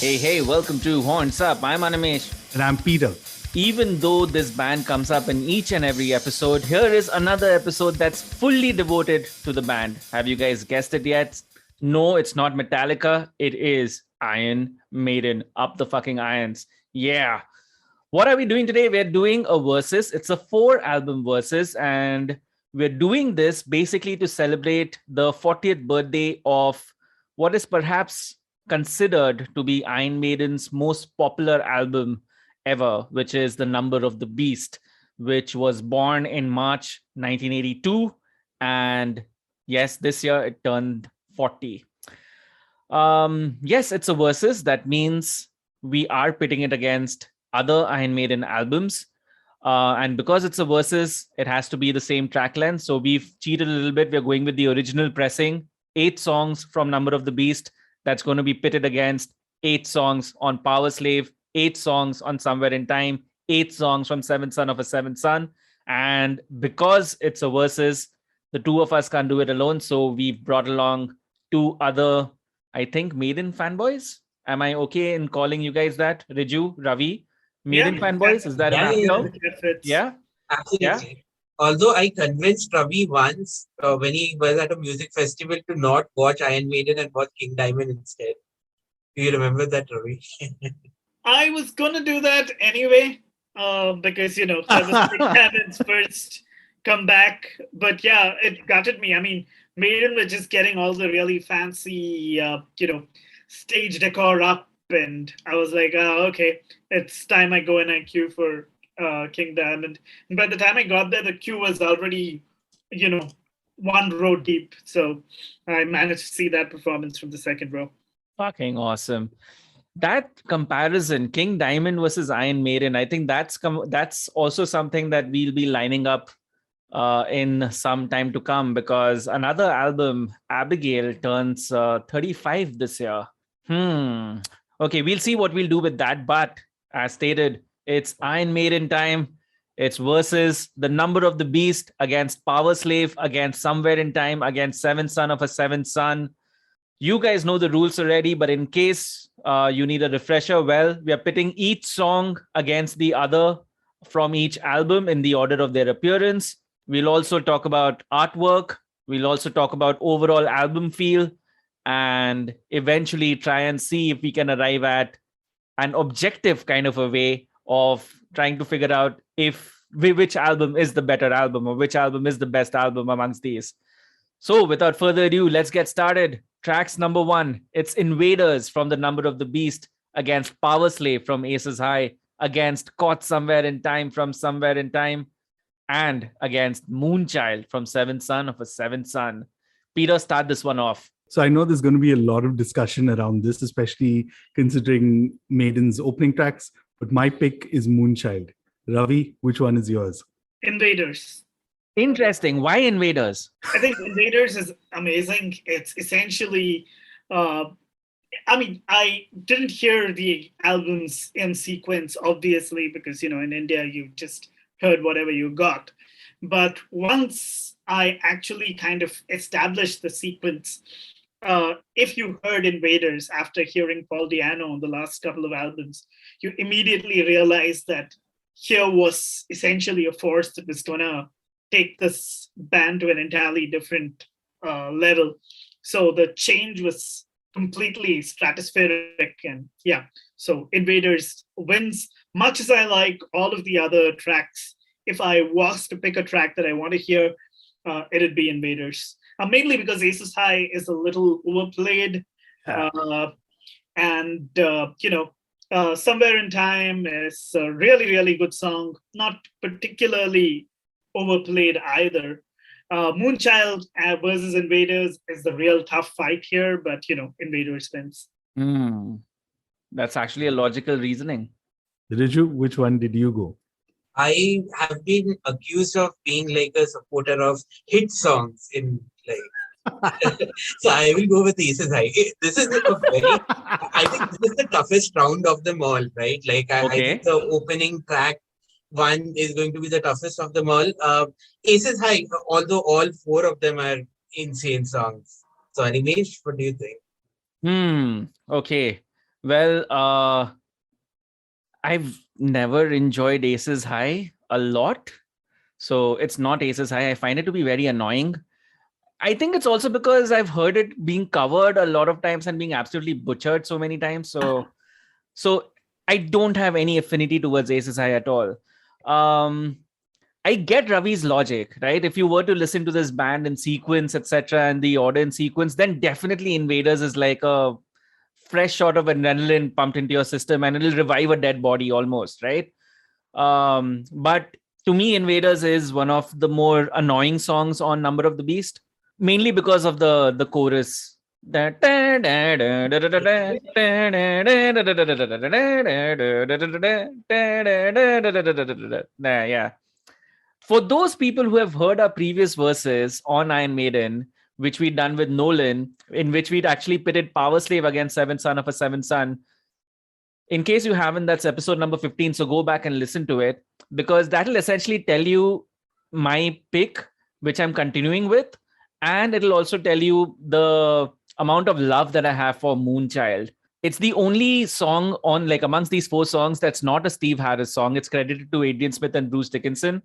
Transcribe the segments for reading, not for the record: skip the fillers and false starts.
Hey, welcome to Horns Up. I'm Animesh. And I'm Peter. Even though this band comes up in each and every episode, here is another episode that's fully devoted to the band. Have you guys guessed it yet? No, it's not Metallica. It is Iron Maiden. Up the fucking irons. Yeah. What are we doing today? We're doing a versus. It's a 4-album versus, and we're doing this basically to celebrate the 40th birthday of what is perhaps considered to be Iron Maiden's most popular album ever, which is The Number of the Beast, which was born in March 1982. And yes, this year it turned 40. Yes, it's a versus. That means we are pitting it against other Iron Maiden albums. And because it's a versus, it has to be the same track length. So we've cheated a little bit. We're going with the original pressing, 8 songs from Number of the Beast. That's going to be pitted against 8 songs on Powerslave, 8 songs on Somewhere in Time, 8 songs from Seventh Son of a Seventh Son. And because it's a versus, the two of us can't do it alone. So we've brought along 2 other, I think, Maiden fanboys. Am I okay in calling you guys that? Riju, Ravi, Maiden fanboys? Is that enough? Yeah? Absolutely. Yeah? Although I convinced Ravi once when he was at a music festival to not watch Iron Maiden and watch King Diamond instead. Do you remember that, Ravi? I was going to do that anyway because, that was King Diamond's first comeback. But yeah, it gutted me. I mean, Maiden were just getting all the really fancy, stage decor up. And I was like, okay, it's time I go and I queue for King Diamond. And by the time I got there, the queue was already, 1 row deep. So I managed to see that performance from the second row. Fucking awesome. That comparison, King Diamond versus Iron Maiden, I think that's also something that we'll be lining up in some time to come, because another album, Abigail, turns 35 this year. Okay, we'll see what we'll do with that. But as stated, it's Iron Maiden time. It's versus The Number of the Beast against Powerslave, against Somewhere in Time, against Seventh Son of a Seventh Son. You guys know the rules already, but in case you need a refresher, well, we are pitting each song against the other from each album in the order of their appearance. We'll also talk about artwork. We'll also talk about overall album feel, and eventually try and see if we can arrive at an objective kind of a way of trying to figure out which album is the better album or which album is the best album amongst these. So without further ado, let's get started. Tracks number 1, it's Invaders from The Number of the Beast against Powerslave from Aces High, against Caught Somewhere in Time from Somewhere in Time, and against Moonchild from Seventh Son of a Seventh Son. Peter, start this one off. So I know there's going to be a lot of discussion around this, especially considering Maiden's opening tracks. But my pick is Moonchild. Ravi, which one is yours? Invaders. Interesting. Why Invaders? I think Invaders is amazing. It's essentially, I didn't hear the albums in sequence, obviously, because, in India, you just heard whatever you got. But once I actually kind of established the sequence, if you heard Invaders after hearing Paul Di'Anno on the last couple of albums, you immediately realize that here was essentially a force that was going to take this band to an entirely different level. So the change was completely stratospheric. And yeah, so Invaders wins. Much as I like all of the other tracks, if I was to pick a track that I want to hear, it'd be Invaders. Mainly because Aces High is a little overplayed. And Somewhere in Time is a really, really good song. Not particularly overplayed either. Moonchild versus Invaders is the real tough fight here, but, Invaders wins. That's actually a logical reasoning. Riju, which one did you go? I have been accused of being like a supporter of hit songs in so I will go with Aces High. This is I think this is the toughest round of them all, right? I think the opening track 1 is going to be the toughest of them all. Aces High, although all 4 of them are insane songs. So Animesh, what do you think? Okay. Well, I've never enjoyed Aces High a lot. So it's not Aces High. I find it to be very annoying. I think it's also because I've heard it being covered a lot of times and being absolutely butchered so many times. So I don't have any affinity towards Aces High at all. Um, I get Ravi's logic, right? If you were to listen to this band in sequence, etc., and the order in sequence, then definitely Invaders is like a fresh shot of adrenaline pumped into your system, and it'll revive a dead body almost, right? But to me, Invaders is one of the more annoying songs on Number of the Beast, mainly because of the chorus. Yeah. For those people who have heard our previous verses on Iron Maiden, which we'd done with Nolan, in which we'd actually pitted Powerslave against Seventh Son of a Seventh Son. In case you haven't, that's episode number 15. So go back and listen to it, because that'll essentially tell you my pick, which I'm continuing with. And it'll also tell you the amount of love that I have for Moonchild. It's the only song on, like, amongst these 4 songs that's not a Steve Harris song. It's credited to Adrian Smith and Bruce Dickinson.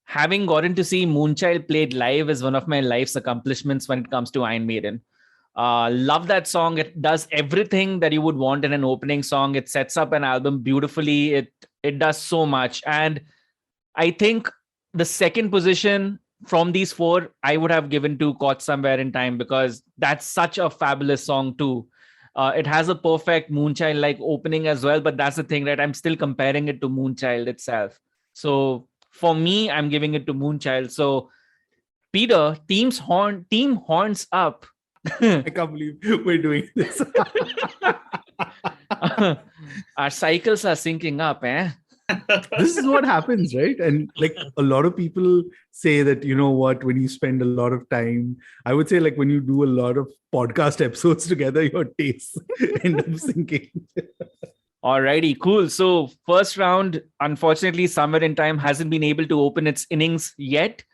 Having gotten to see Moonchild played live is one of my life's accomplishments when it comes to Iron Maiden. Love that song. It does everything that you would want in an opening song. It sets up an album beautifully. It does so much. And I think the second position from these 4, I would have given to Caught Somewhere in Time, because that's such a fabulous song too. It has a perfect Moonchild-like opening as well, but that's the thing, right? I'm still comparing it to Moonchild itself. So for me, I'm giving it to Moonchild. So Peter, team horns up. I can't believe we're doing this. Our cycles are syncing up, eh? This is what happens, right? And like a lot of people say that, you know what, when you spend a lot of time, I would say, like, when you do a lot of podcast episodes together, your tastes end up syncing. Alrighty, cool. So first round, unfortunately, Somewhere in Time hasn't been able to open its innings yet,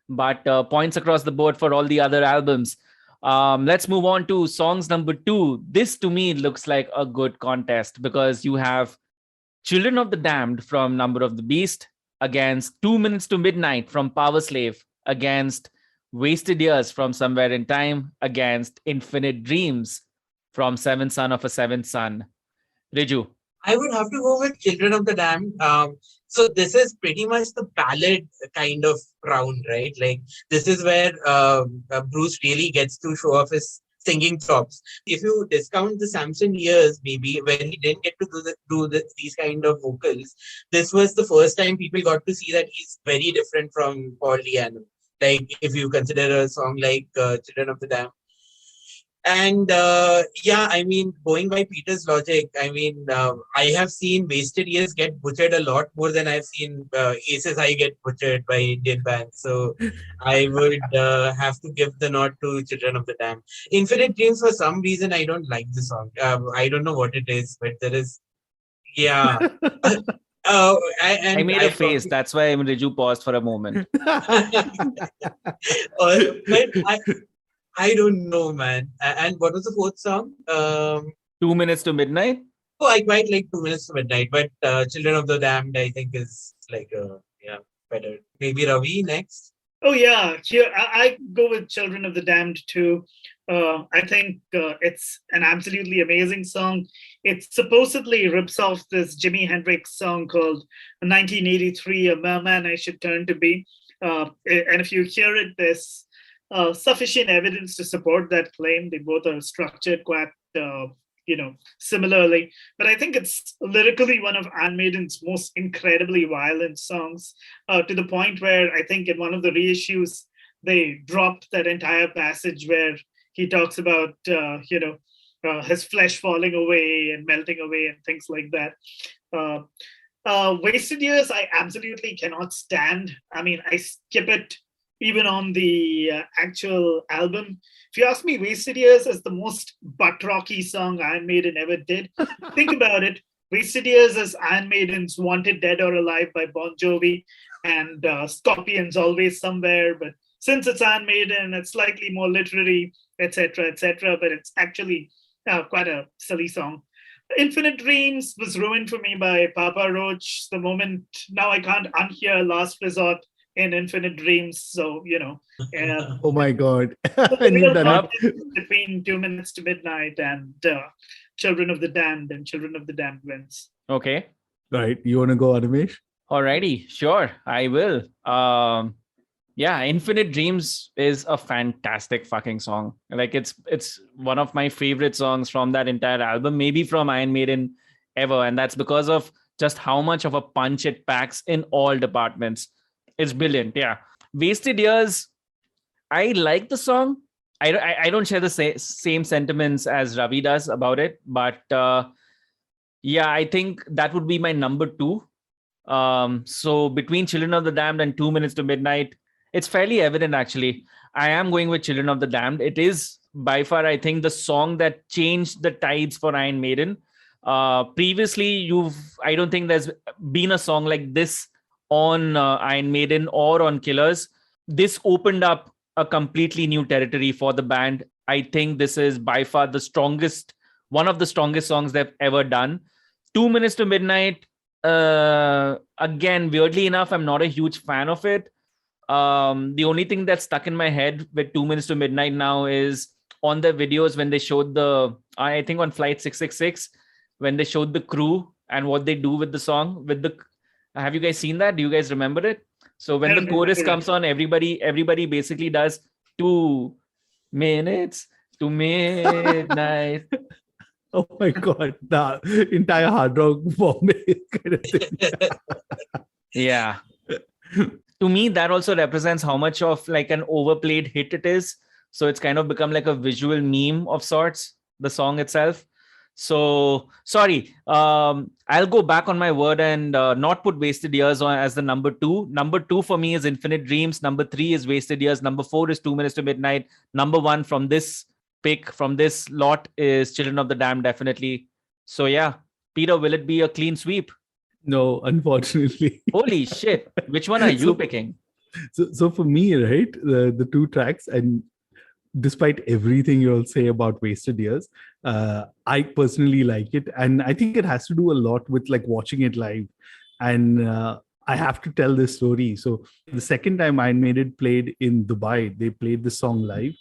but points across the board for all the other albums. Let's move on to songs number 2. This to me looks like a good contest, because you have Children of the Damned from Number of the Beast against 2 Minutes to Midnight from Powerslave, against Wasted Years from Somewhere in Time, against Infinite Dreams from Seventh Son of a Seventh Son. Riju. I would have to go with Children of the Damned. So this is pretty much the ballad kind of round, right? Like, this is where Bruce really gets to show off his singing chops. If you discount the Samson years, maybe when he didn't get to these kind of vocals, this was the first time people got to see that he's very different from Paul Diano. Like, if you consider a song like Children of the Damned. And yeah, I mean, going by Peter's logic, I mean, I have seen Wasted Years get butchered a lot more than I've seen Aces High get butchered by Indian bands. So I would have to give the nod to Children of the Damned. Infinite Dreams, for some reason, I don't like the song. I don't know what it is, but there is, yeah. I made a face. That's why Riju paused for a moment. I don't know, man. And what was the 4th song? 2 Minutes to Midnight. Oh, I quite like 2 Minutes to Midnight, but Children of the Damned, I think, is like, yeah, better. Maybe Ravi next. Oh yeah, here I go with Children of the Damned too. I think it's an absolutely amazing song. It supposedly rips off this Jimi Hendrix song called 1983, A Merman I Should Turn to Be. And if you hear it, there's sufficient evidence to support that claim. They both are structured quite, similarly. But I think it's lyrically one of Iron Maiden's most incredibly violent songs, to the point where I think in one of the reissues, they dropped that entire passage where he talks about, his flesh falling away and melting away and things like that. Wasted Years, I absolutely cannot stand. I mean, I skip it even on the actual album. If you ask me, Wasted Years is the most butt-rocky song Iron Maiden ever did. Think about it. Wasted Years is Iron Maiden's Wanted Dead or Alive by Bon Jovi, and Scorpions Always Somewhere. But since it's Iron Maiden, it's slightly more literary, etc., etc. But it's actually quite a silly song. Infinite Dreams was ruined for me by Papa Roach. The moment now I can't unhear Last Resort in Infinite Dreams. So, Oh my God. the And you've real done margin it. between 2 minutes to midnight and Children of the Damned, and Children of the Damned wins. Okay. Right. You want to go, Animesh? Alrighty. Sure. I will. Yeah, Infinite Dreams is a fantastic fucking song. Like it's one of my favorite songs from that entire album, maybe from Iron Maiden ever. And that's because of just how much of a punch it packs in all departments. It's brilliant. Yeah. Wasted Years, I like the song. I don't share the same sentiments as Ravi does about it, but yeah, I think that would be my number two. So between Children of the Damned and 2 minutes to midnight, it's fairly evident actually. I am going with Children of the Damned. It is by far, I think, the song that changed the tides for Iron Maiden. Previously, I don't think there's been a song like this on Iron Maiden or on Killers. This opened up a completely new territory for the band. I think this is by far one of the strongest songs they've ever done. 2 minutes to midnight. Again, weirdly enough, I'm not a huge fan of it. The only thing that's stuck in my head with 2 minutes to midnight now is on the videos when they showed I think on Flight 666, when they showed the crew and what they do with the song. Have you guys seen that? Do you guys remember it? So when the chorus comes on, everybody basically does 2 minutes to midnight. Oh my God. The entire hard rock Bombay kind of thing. Yeah. To me, that also represents how much of like an overplayed hit it is. So it's kind of become like a visual meme of sorts, the song itself. So sorry, I'll go back on my word and not put Wasted Years on as the number two. Number two for me is Infinite Dreams. Number three is Wasted Years. Number four is 2 minutes to midnight. Number one from this lot is Children of the Damned, definitely. So yeah, Peter, will it be a clean sweep? No, unfortunately. Holy shit. Which one are you picking? So for me, right, the two tracks, and despite everything you'll say about Wasted Years, I personally like it. And I think it has to do a lot with like watching it live. And I have to tell this story. So the second time Iron Maiden played in Dubai, they played the song live.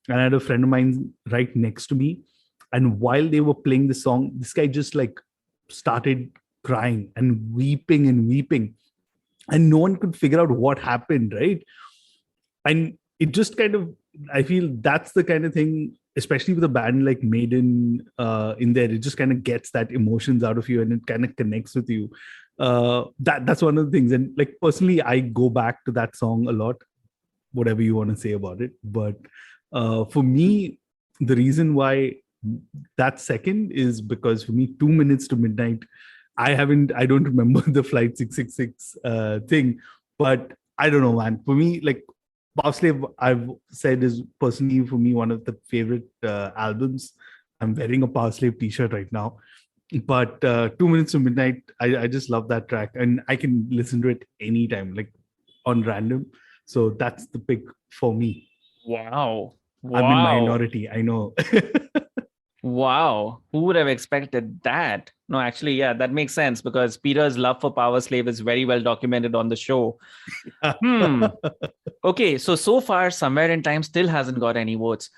And I had a friend of mine right next to me. And while they were playing the song, this guy just like started crying and weeping. And no one could figure out what happened, right? And it just kind of, I feel that's the kind of thing, especially with a band like Maiden in there, it just kind of gets that emotions out of you and it kind of connects with you. That's one of the things. And like personally, I go back to that song a lot, whatever you want to say about it. But for me, the reason why that second is because for me, 2 minutes to midnight, I don't remember the Flight 666 thing, but I don't know, man. For me, like Powerslave, I've said is personally for me one of the favorite albums. I'm wearing a Powerslave t-shirt right now. But 2 minutes to midnight, I just love that track. And I can listen to it anytime, like on random. So that's the pick for me. Wow. I'm in minority, I know. Wow. Who would have expected that? No, actually, yeah, that makes sense because Peter's love for Powerslave is very well documented on the show. Okay, so far, Somewhere in Time still hasn't got any votes.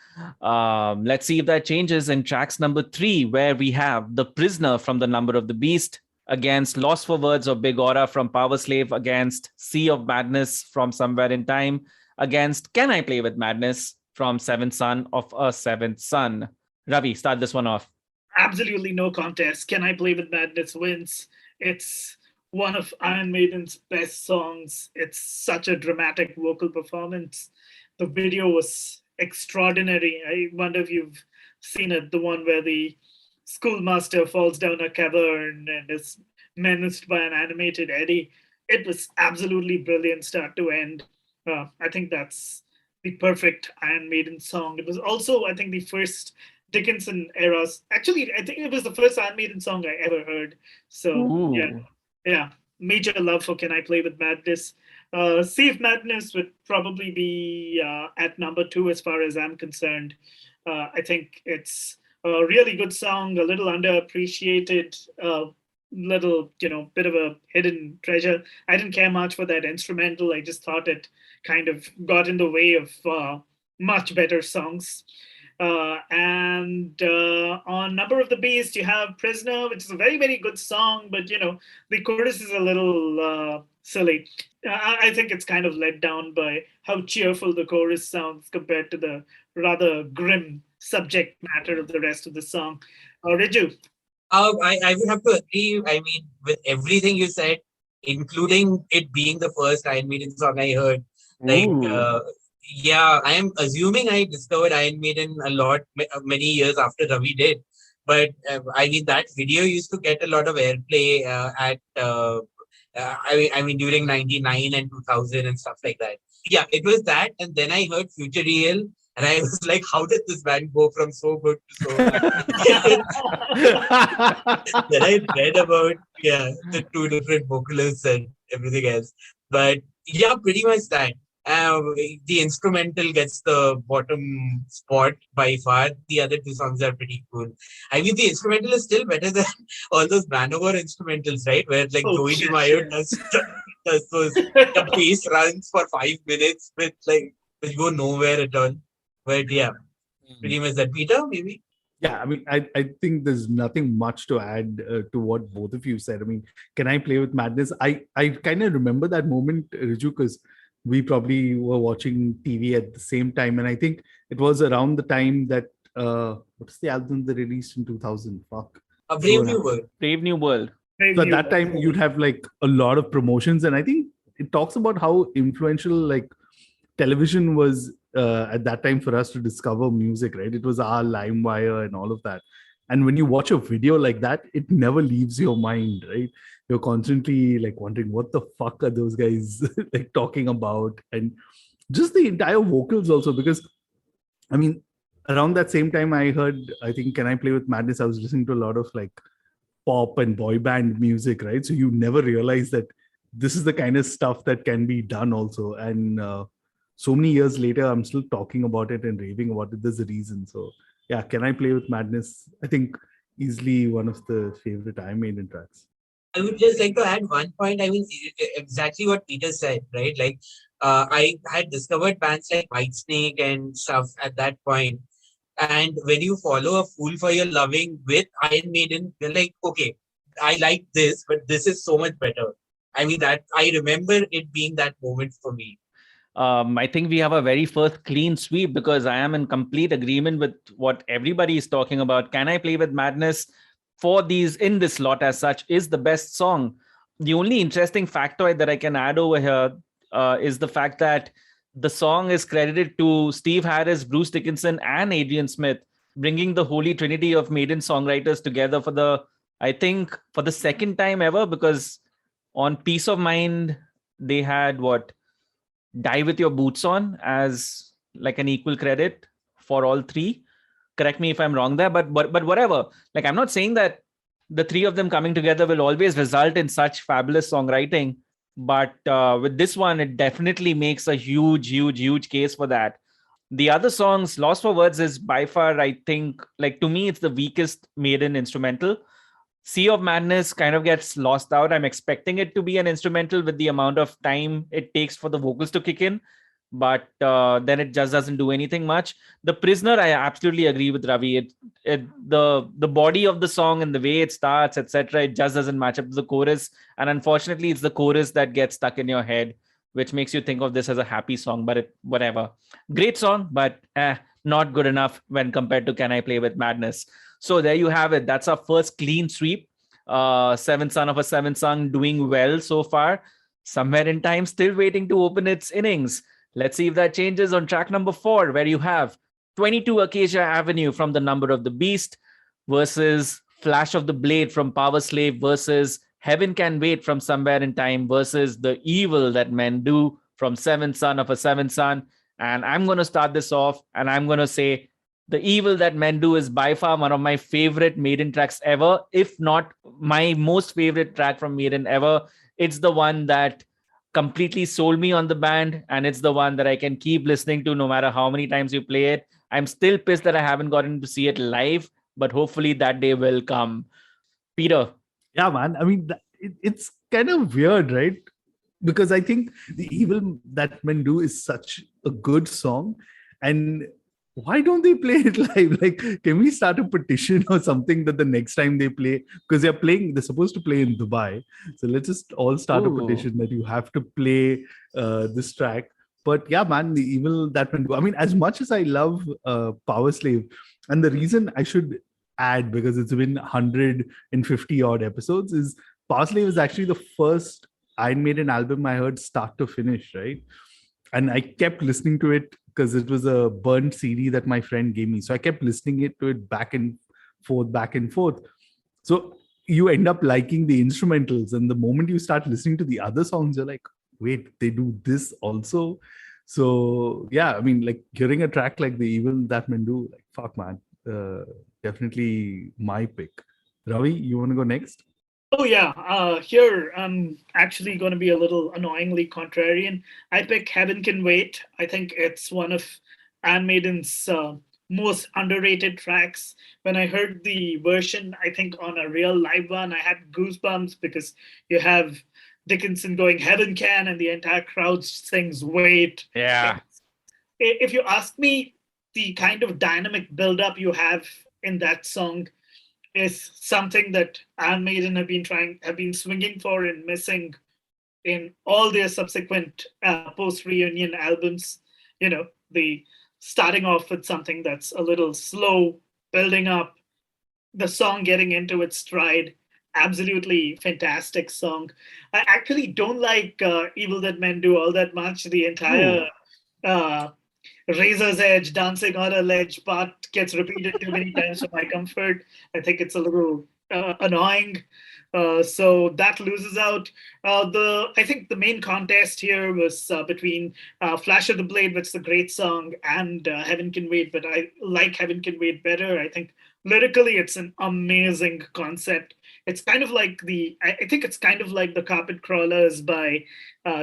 Let's see if that changes in tracks number 3, where we have The Prisoner from The Number of the Beast against Lost for Words of Big Aura from Powerslave, against Sea of Madness from Somewhere in Time, against Can I Play with Madness from Seventh Son of a Seventh Son. Ravi, start this one off. Absolutely no contest. Can I Play with Madness wins. It's one of Iron Maiden's best songs. It's such a dramatic vocal performance. The video was extraordinary. I wonder if you've seen it, the one where the schoolmaster falls down a cavern and is menaced by an animated eddy. It was absolutely brilliant start to end. I think that's the perfect Iron Maiden song. It was also, I think, the first Dickinson eras. Actually, I think it was the first Iron Maiden song I ever heard. So yeah, major love for Can I Play with Madness. Sea of Madness would probably be at number 2 as far as I'm concerned. I think it's A really good song, a little underappreciated, little, bit of a hidden treasure. I didn't care much for that instrumental. I just thought it kind of got in the way of much better songs. And on Number of the Beast, you have Prisoner, which is a very, very good song, but the chorus is a little silly. I think it's kind of let down by how cheerful the chorus sounds compared to the rather grim subject matter of the rest of the song. Riju? I would have to agree. I mean, with everything you said, including it being the first Iron Maiden song I heard. Like, yeah, I am assuming I discovered Iron Maiden a lot many years after Ravi did. But I mean, that video used to get a lot of airplay I mean, during '99 and 2000 and stuff like that. Yeah, it was that, and then I heard Future Real, and I was like, how did this band go from so good to so bad? Then I read about the two different vocalists and everything else. But yeah, pretty much that. The instrumental gets the bottom spot by far. The other two songs are pretty cool. I mean, the instrumental is still better than all those Manowar instrumentals, right? Where like Joey DeMaio does those the bass runs for 5 minutes with which go nowhere at all. But yeah, pretty much that. Peter, maybe? Yeah, I mean, I think there's nothing much to add to what both of you said. I mean, Can I Play with Madness? I kind of remember that moment, Riju, because we probably were watching TV at the same time. And I think it was around the time that, what's the album they released in 2000? Fuck. A Brave New World. Brave New World. So at that time, you'd have like a lot of promotions. And I think it talks about how influential like television was at that time for us to discover music, right? It was our LimeWire and all of that. And when you watch a video like that, it never leaves your mind, right? You're constantly like wondering what the fuck are those guys like talking about, and just the entire vocals also. Because I mean, around that same time, I think Can I Play with Madness? I was listening to a lot of like pop and boy band music, right? So you never realize that this is the kind of stuff that can be done also. And so many years later, I'm still talking about it and raving about it. There's a reason. So yeah, Can I Play with Madness? I think easily one of the favorite Iron Maiden tracks. I would just like to add one point. I mean, exactly what Peter said, right? Like, I had discovered bands like Whitesnake and stuff at that point. And when you follow A Fool for Your Loving with Iron Maiden, you're like, okay, I like this, but this is so much better. I mean, that I remember it being that moment for me. I think we have a very first clean sweep because I am in complete agreement with what everybody is talking about. Can I Play with Madness for these in this lot as such is the best song. The only interesting factoid that I can add over here is the fact that the song is credited to Steve Harris, Bruce Dickinson, and Adrian Smith, bringing the holy trinity of Maiden songwriters together for the second time ever, because on Peace of Mind, they had Die With Your Boots On as like an equal credit for all three. Correct me if I'm wrong there, but whatever. Like, I'm not saying that the three of them coming together will always result in such fabulous songwriting, but with this one, it definitely makes a huge case for that. The other songs, Lost for Words is by far, I think, like to me, it's the weakest Maiden instrumental. Sea of Madness kind of gets lost out. I'm expecting it to be an instrumental with the amount of time it takes for the vocals to kick in. But then it just doesn't do anything much. The Prisoner, I absolutely agree with Ravi. The body of the song and the way it starts, etc., it just doesn't match up to the chorus. And unfortunately, it's the chorus that gets stuck in your head, which makes you think of this as a happy song. But whatever. Great song, but not good enough when compared to Can I Play with Madness. So there you have it. That's our first clean sweep. Seventh Son of a Seventh Son doing well so far. Somewhere in Time still waiting to open its innings. Let's see if that changes on track number 4, where you have 22 Acacia Avenue from The Number of the Beast versus Flash of the Blade from Powerslave versus Heaven Can Wait from Somewhere in Time versus The Evil That Men Do from Seventh Son of a Seventh Son. And I'm going to start this off and I'm going to say The Evil That Men Do is by far one of my favorite Maiden tracks ever, if not my most favorite track from Maiden ever. It's the one that completely sold me on the band, and it's the one that I can keep listening to no matter how many times you play it. I'm still pissed that I haven't gotten to see it live, but hopefully that day will come. Peter. Yeah, man. I mean, it's kind of weird, right? Because I think the evil that men do is such a good song, and why don't they play it live? Like, can we start a petition or something that the next time they play, because they're supposed to play in Dubai, so let's just all start a petition that you have to play this track. But yeah, man, the evil that men do. I mean, as much as I love Powerslave, and the reason I should add, because it's been 150 odd episodes, is Powerslave is actually the first Iron Maiden album I heard start to finish, right? And I kept listening to it because it was a burnt CD that my friend gave me. So I kept listening to it back and forth, back and forth. So you end up liking the instrumentals. And the moment you start listening to the other songs, you're like, wait, they do this also? So yeah, I mean, like hearing a track like The Evil That Men Do, like, fuck, man. Definitely my pick. Ravi, you want to go next? Oh yeah, here I'm actually going to be a little annoyingly contrarian. I pick Heaven Can Wait. I think it's one of Iron Maiden's most underrated tracks. When I heard the version, I think on a real live one, I had goosebumps because you have Dickinson going Heaven Can and the entire crowd sings Wait. Yeah. If you ask me, the kind of dynamic build-up you have in that song is something that Iron Maiden have been swinging for and missing in all their subsequent post-reunion albums. You know, the starting off with something that's a little slow, building up, the song getting into its stride. Absolutely fantastic song. I actually don't like Evil That Men Do all that much. The entire Razor's Edge, dancing on a ledge part gets repeated too many times for my comfort. I think it's a little annoying. So that loses out. I think the main contest here was between Flash of the Blade, which is a great song, and Heaven Can Wait, but I like Heaven Can Wait better. I think lyrically it's an amazing concept. It's kind of like I think it's kind of like the Carpet Crawlers by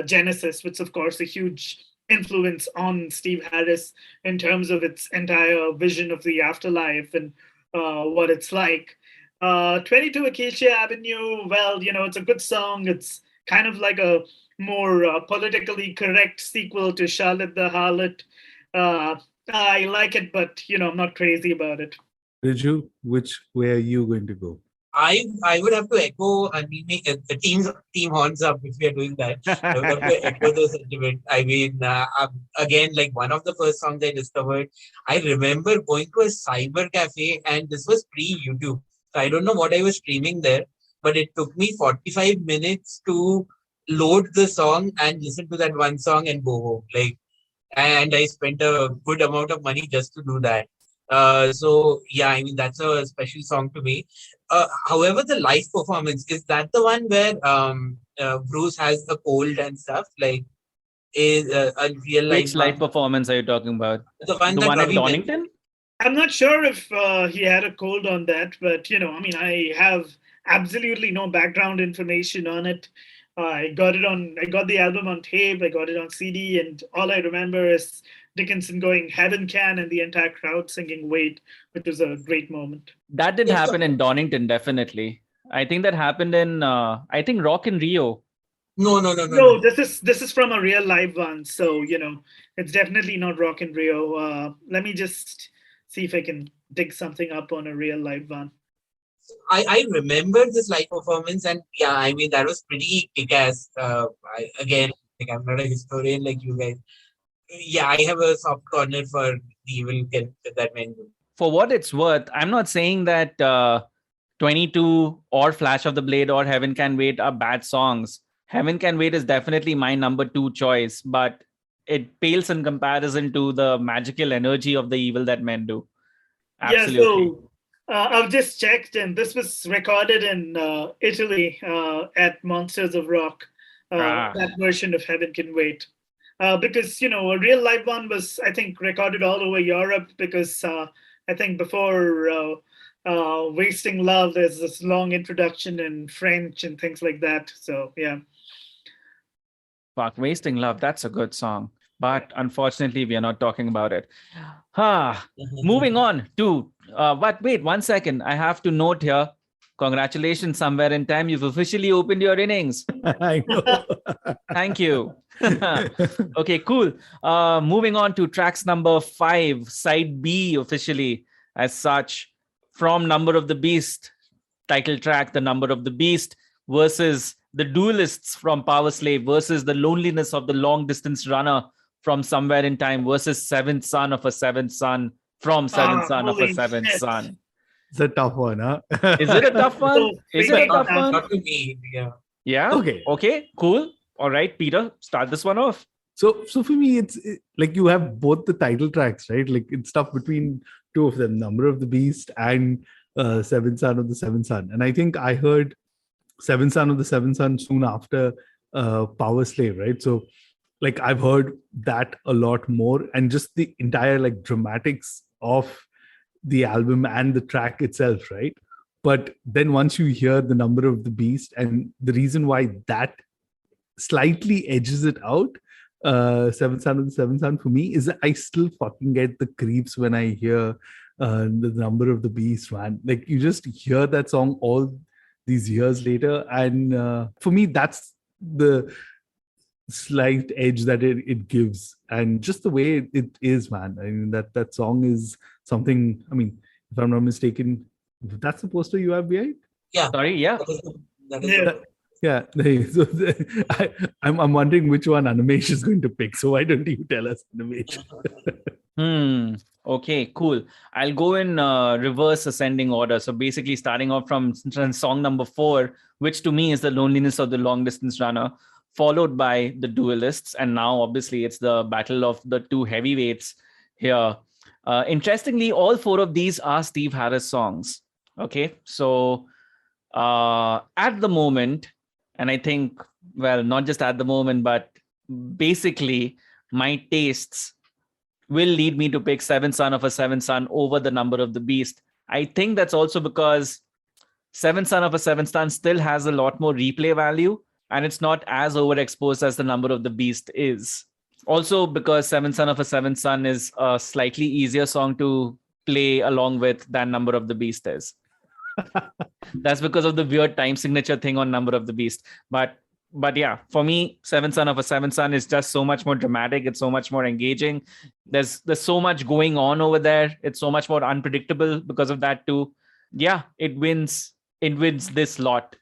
Genesis, which is of course a huge influence on Steve Harris in terms of its entire vision of the afterlife and what it's like. 22 Acacia Avenue, well, it's a good song. It's kind of like a more politically correct sequel to Charlotte the Harlot. I like it, but, I'm not crazy about it. Riju, which way are you going to go? I would have to echo the team horns up if we are doing that. I would have to echo the sentiment. I mean, again, like one of the first songs I discovered, I remember going to a cyber cafe, and this was pre-YouTube. So I don't know what I was streaming there, but it took me 45 minutes to load the song and listen to that one song and go home. And I spent a good amount of money just to do that. So yeah, I mean, that's a special song to me. However, the live performance, is that the one where Bruce has the cold and stuff? Is a real life? Which live performance are you talking about? The one at Ravi Donington? mentioned? I'm not sure if he had a cold on that, but I have absolutely no background information on it. I got the album on tape, I got it on CD, and all I remember is Dickinson going Heaven Can and the entire crowd singing Wait, which was a great moment. That did happen in Donington, definitely. I think that happened in Rock in Rio. No. This is from a real live one, so it's definitely not Rock in Rio. Let me just see if I can dig something up on a real live one. I remember this live performance, and yeah, I mean that was pretty kick-ass. Again, I'm not a historian like you guys. Yeah, I have a soft corner for the evil that men do. For what it's worth, I'm not saying that 22 or Flash of the Blade or Heaven Can Wait are bad songs. Heaven Can Wait is definitely my number 2 choice, but it pales in comparison to the magical energy of The Evil That Men Do. Absolutely. Yeah, so I've just checked, and this was recorded in Italy at Monsters of Rock, that version of Heaven Can Wait. Because, a real live one was, I think, recorded all over Europe because I think before Wasting Love, there's this long introduction in French and things like that. So, yeah. Fuck, Wasting Love, that's a good song. but unfortunately, we are not talking about it. Moving on to, but wait 1 second. I have to note here. Congratulations, somewhere in time, you've officially opened your innings. I know. Thank you. Okay, cool. Moving on to tracks number 5, side B officially as such, from Number of the Beast, title track, The Number of the Beast, versus The Duelists from Powerslave, versus The Loneliness of the Long Distance Runner from Somewhere in Time, versus Seventh Son of a Seventh Son from Seventh Son of a Holy Seventh shit. Son. It's a tough one, huh? Is it a tough one? So Is it a tough freaking one? Not to me. Yeah. Yeah. Okay. Cool. All right, Peter, start this one off. So for me, it's like you have both the title tracks, right? Like it's tough between two of them, Number of the Beast and Seventh Son of the Seventh Son. And I think I heard Seventh Son of the Seventh Son soon after Powerslave, right? So like I've heard that a lot more, and just the entire like dramatics of the album and the track itself, right? But then once you hear The Number of the Beast, and the reason why that slightly edges it out, Seventh Son of the Seventh Son for me, is that I still fucking get the creeps when I hear The Number of the Beast, man. Like you just hear that song all these years later, and for me that's the slight edge that it gives, and just the way it is, man. I mean that song is something. I mean, if I'm not mistaken, that's the poster you have behind. Yeah. Sorry, yeah. That is Yeah. So I'm wondering which one Animesh is going to pick. So why don't you tell us, Animesh? Okay, cool. I'll go in reverse ascending order. So basically starting off from song number 4, which to me is The Loneliness of the Long Distance Runner, followed by The Duelists. And now obviously it's the battle of the two heavyweights here. Interestingly, all 4 of these are Steve Harris songs. Okay, so at the moment, and I think, well, not just at the moment, but basically my tastes will lead me to pick Seventh Son of a Seventh Son over The Number of the Beast. I think that's also because Seventh Son of a Seventh Son still has a lot more replay value, and it's not as overexposed as The Number of the Beast is. Also because Seventh Son of a Seventh Son is a slightly easier song to play along with than Number of the Beast is. That's because of the weird time signature thing on Number of the Beast. But yeah, for me, Seventh Son of a Seventh Son is just so much more dramatic. It's so much more engaging. There's so much going on over there. It's so much more unpredictable because of that too. Yeah, it wins. It wins this lot.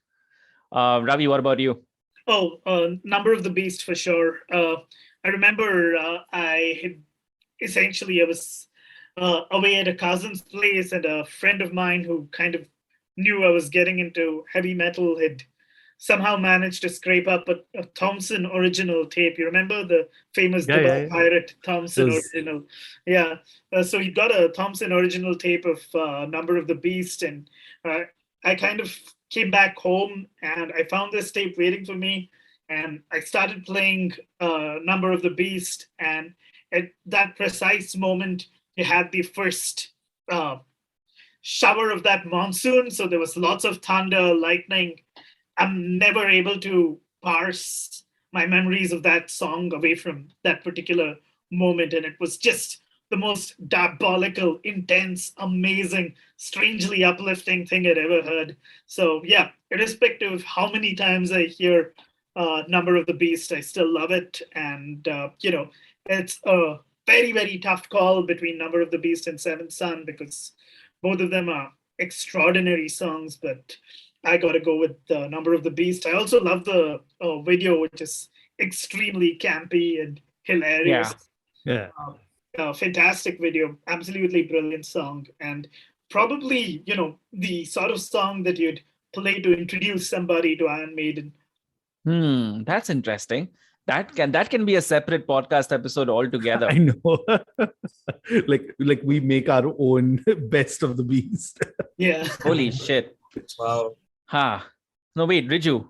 Ravi, what about you? Number of the Beast for sure. I remember I was away at a cousin's place, and a friend of mine who kind of knew I was getting into heavy metal had somehow managed to scrape up a Thompson original tape. You remember the famous Pirate Thompson original? Yeah. So he got a Thompson original tape of Number of the Beast, and I kind of came back home and I found this tape waiting for me, and I started playing Number of the Beast, and at that precise moment, you had the first shower of that monsoon. So there was lots of thunder, lightning. I'm never able to parse my memories of that song away from that particular moment. And it was just the most diabolical, intense, amazing, strangely uplifting thing I'd ever heard. So yeah, irrespective of how many times I hear Number of the Beast, I still love it. And, it's a very, very tough call between Number of the Beast and Seventh Son, because both of them are extraordinary songs, but I got to go with Number of the Beast. I also love the video, which is extremely campy and hilarious. Yeah. Fantastic video, absolutely brilliant song, and probably, the sort of song that you'd play to introduce somebody to Iron Maiden. That's interesting. That can be a separate podcast episode altogether. I know. like we make our own Best of the Beast. Yeah. Holy shit. Wow. No, wait, Riju.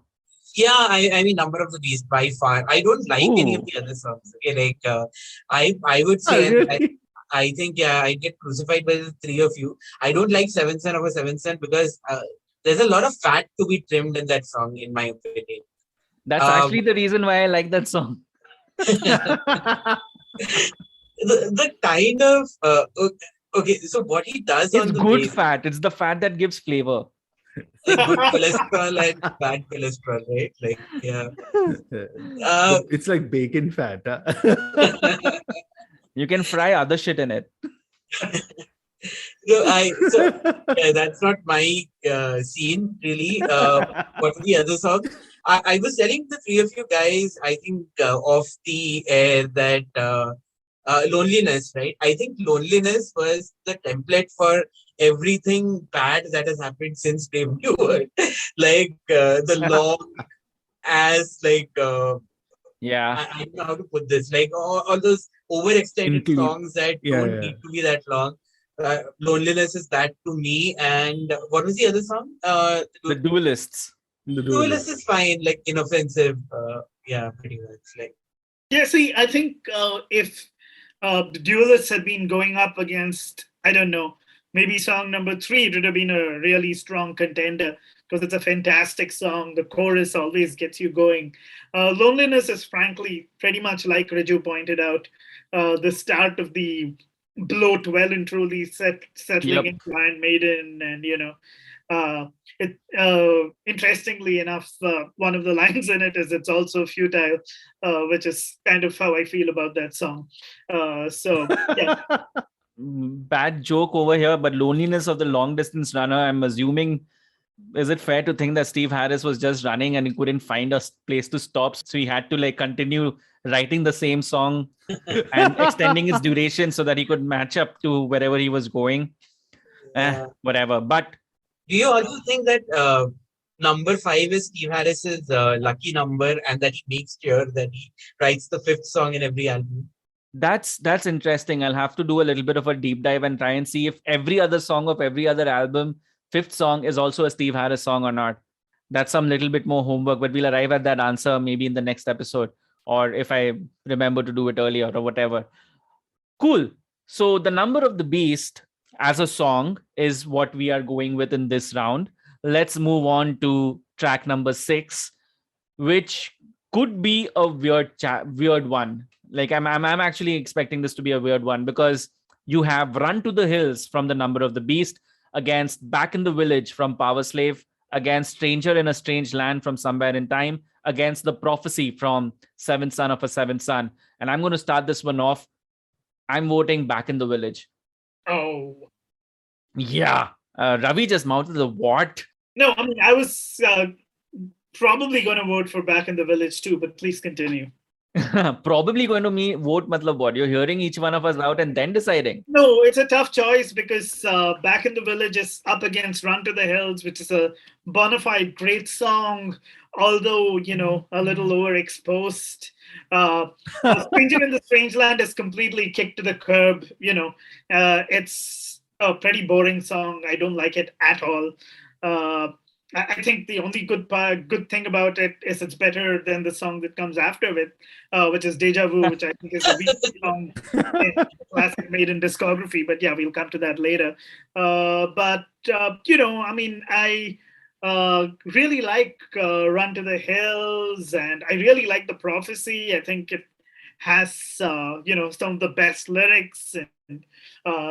Yeah, I mean, Number of the Beast by far. I don't like any of the other songs. Okay, I would say, really? I think, I get crucified by the 3 of you. I don't like Seventh Son of a Seventh Son because there's a lot of fat to be trimmed in that song, in my opinion. That's actually the reason why I like that song. The kind of okay, so what he does It's on the good bass, fat. It's the fat that gives flavor. like good cholesterol and bad cholesterol, right? Like, yeah. It's like bacon fat. Huh? You can fry other shit in it. So yeah, that's not my scene really. What are the other songs? I was telling the three of you guys, I think off the air that loneliness, right? I think loneliness was the template for everything bad that has happened since Brave New World. Like the long as like Yeah. I don't know how to put this. Like all those overextended songs that don't need to be that long. Loneliness is that to me. And what was the other song? The Duelists. The Duelist is fine, like inoffensive. Yeah, pretty much. Like, Yeah, see, I think if the Duelists had been going up against, I don't know, maybe song number 3, it would have been a really strong contender because it's a fantastic song. The chorus always gets you going. Loneliness is frankly pretty much like Riju pointed out, the start of the bloat well and truly settling into Iron Maiden, and interestingly enough, one of the lines in it is "It's also futile," which is kind of how I feel about that song. So yeah. Bad joke over here, but loneliness of the long distance runner. I'm assuming, is it fair to think that Steve Harris was just running and he couldn't find a place to stop, so he had to like continue writing the same song and extending its duration so that he could match up to wherever he was going? Whatever. But do you also think that number 5 is Steve Harris's lucky number, and that he makes sure that he writes the 5th song in every album? That's interesting. I'll have to do a little bit of a deep dive and try and see if every other song of every other album, 5th song, is also a Steve Harris song or not. That's some little bit more homework, but we'll arrive at that answer maybe in the next episode, or if I remember to do it earlier or whatever. Cool. So the Number of the Beast as a song is what we are going with in this round. Let's move on to track number 6, which could be a weird one. Like I'm actually expecting this to be a weird one, because you have Run to the Hills from the Number of the Beast against Back in the Village from Powerslave, against Stranger in a Strange Land from Somewhere in Time, against The Prophecy from Seventh Son of a Seventh Son. And I'm going to start this one off. I'm voting Back in the Village. Oh. Yeah. Ravi just mouthed the what? No, I mean, I was probably going to vote for Back in the Village too, but please continue. Probably going to vote matlab what? You're hearing each one of us out and then deciding? No, it's a tough choice because Back in the Village is up against Run to the Hills, which is a bona fide great song, although, a little overexposed. Stranger in the Strange Land is completely kicked to the curb. It's a pretty boring song. I don't like it at all. I think the only good thing about it is it's better than the song that comes after it, which is Deja Vu, which I think is a weak song in the classic Maiden discography. But yeah, we'll come to that later. I really like Run to the Hills, and I really like The Prophecy. I think it has, some of the best lyrics, and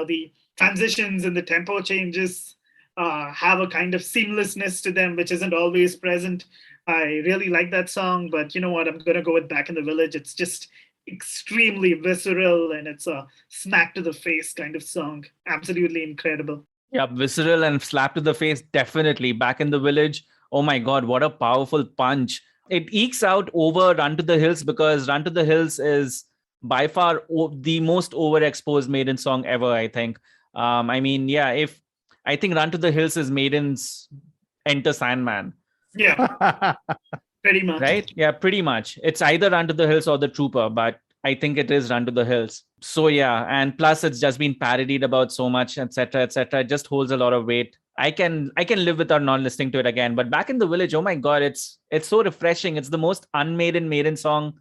the transitions and the tempo changes have a kind of seamlessness to them, which isn't always present. I really like that song, but you know what? I'm going to go with Back in the Village. It's just extremely visceral, and it's a smack to the face kind of song. Absolutely incredible. Yeah, visceral and slap to the face, definitely. Back in the Village, oh my God, what a powerful punch. It ekes out over Run to the Hills because Run to the Hills is by far the most overexposed Maiden song ever, I think. I think Run to the Hills is Maiden's Enter Sandman. Yeah, pretty much. Right? Yeah, pretty much. It's either Run to the Hills or The Trooper, but I think it is Run to the Hills. So yeah, and plus it's just been parodied about so much, etc., etc. It just holds a lot of weight. I can live without not listening to it again. But Back in the Village, oh my God, it's so refreshing. It's the most unmaiden Maiden song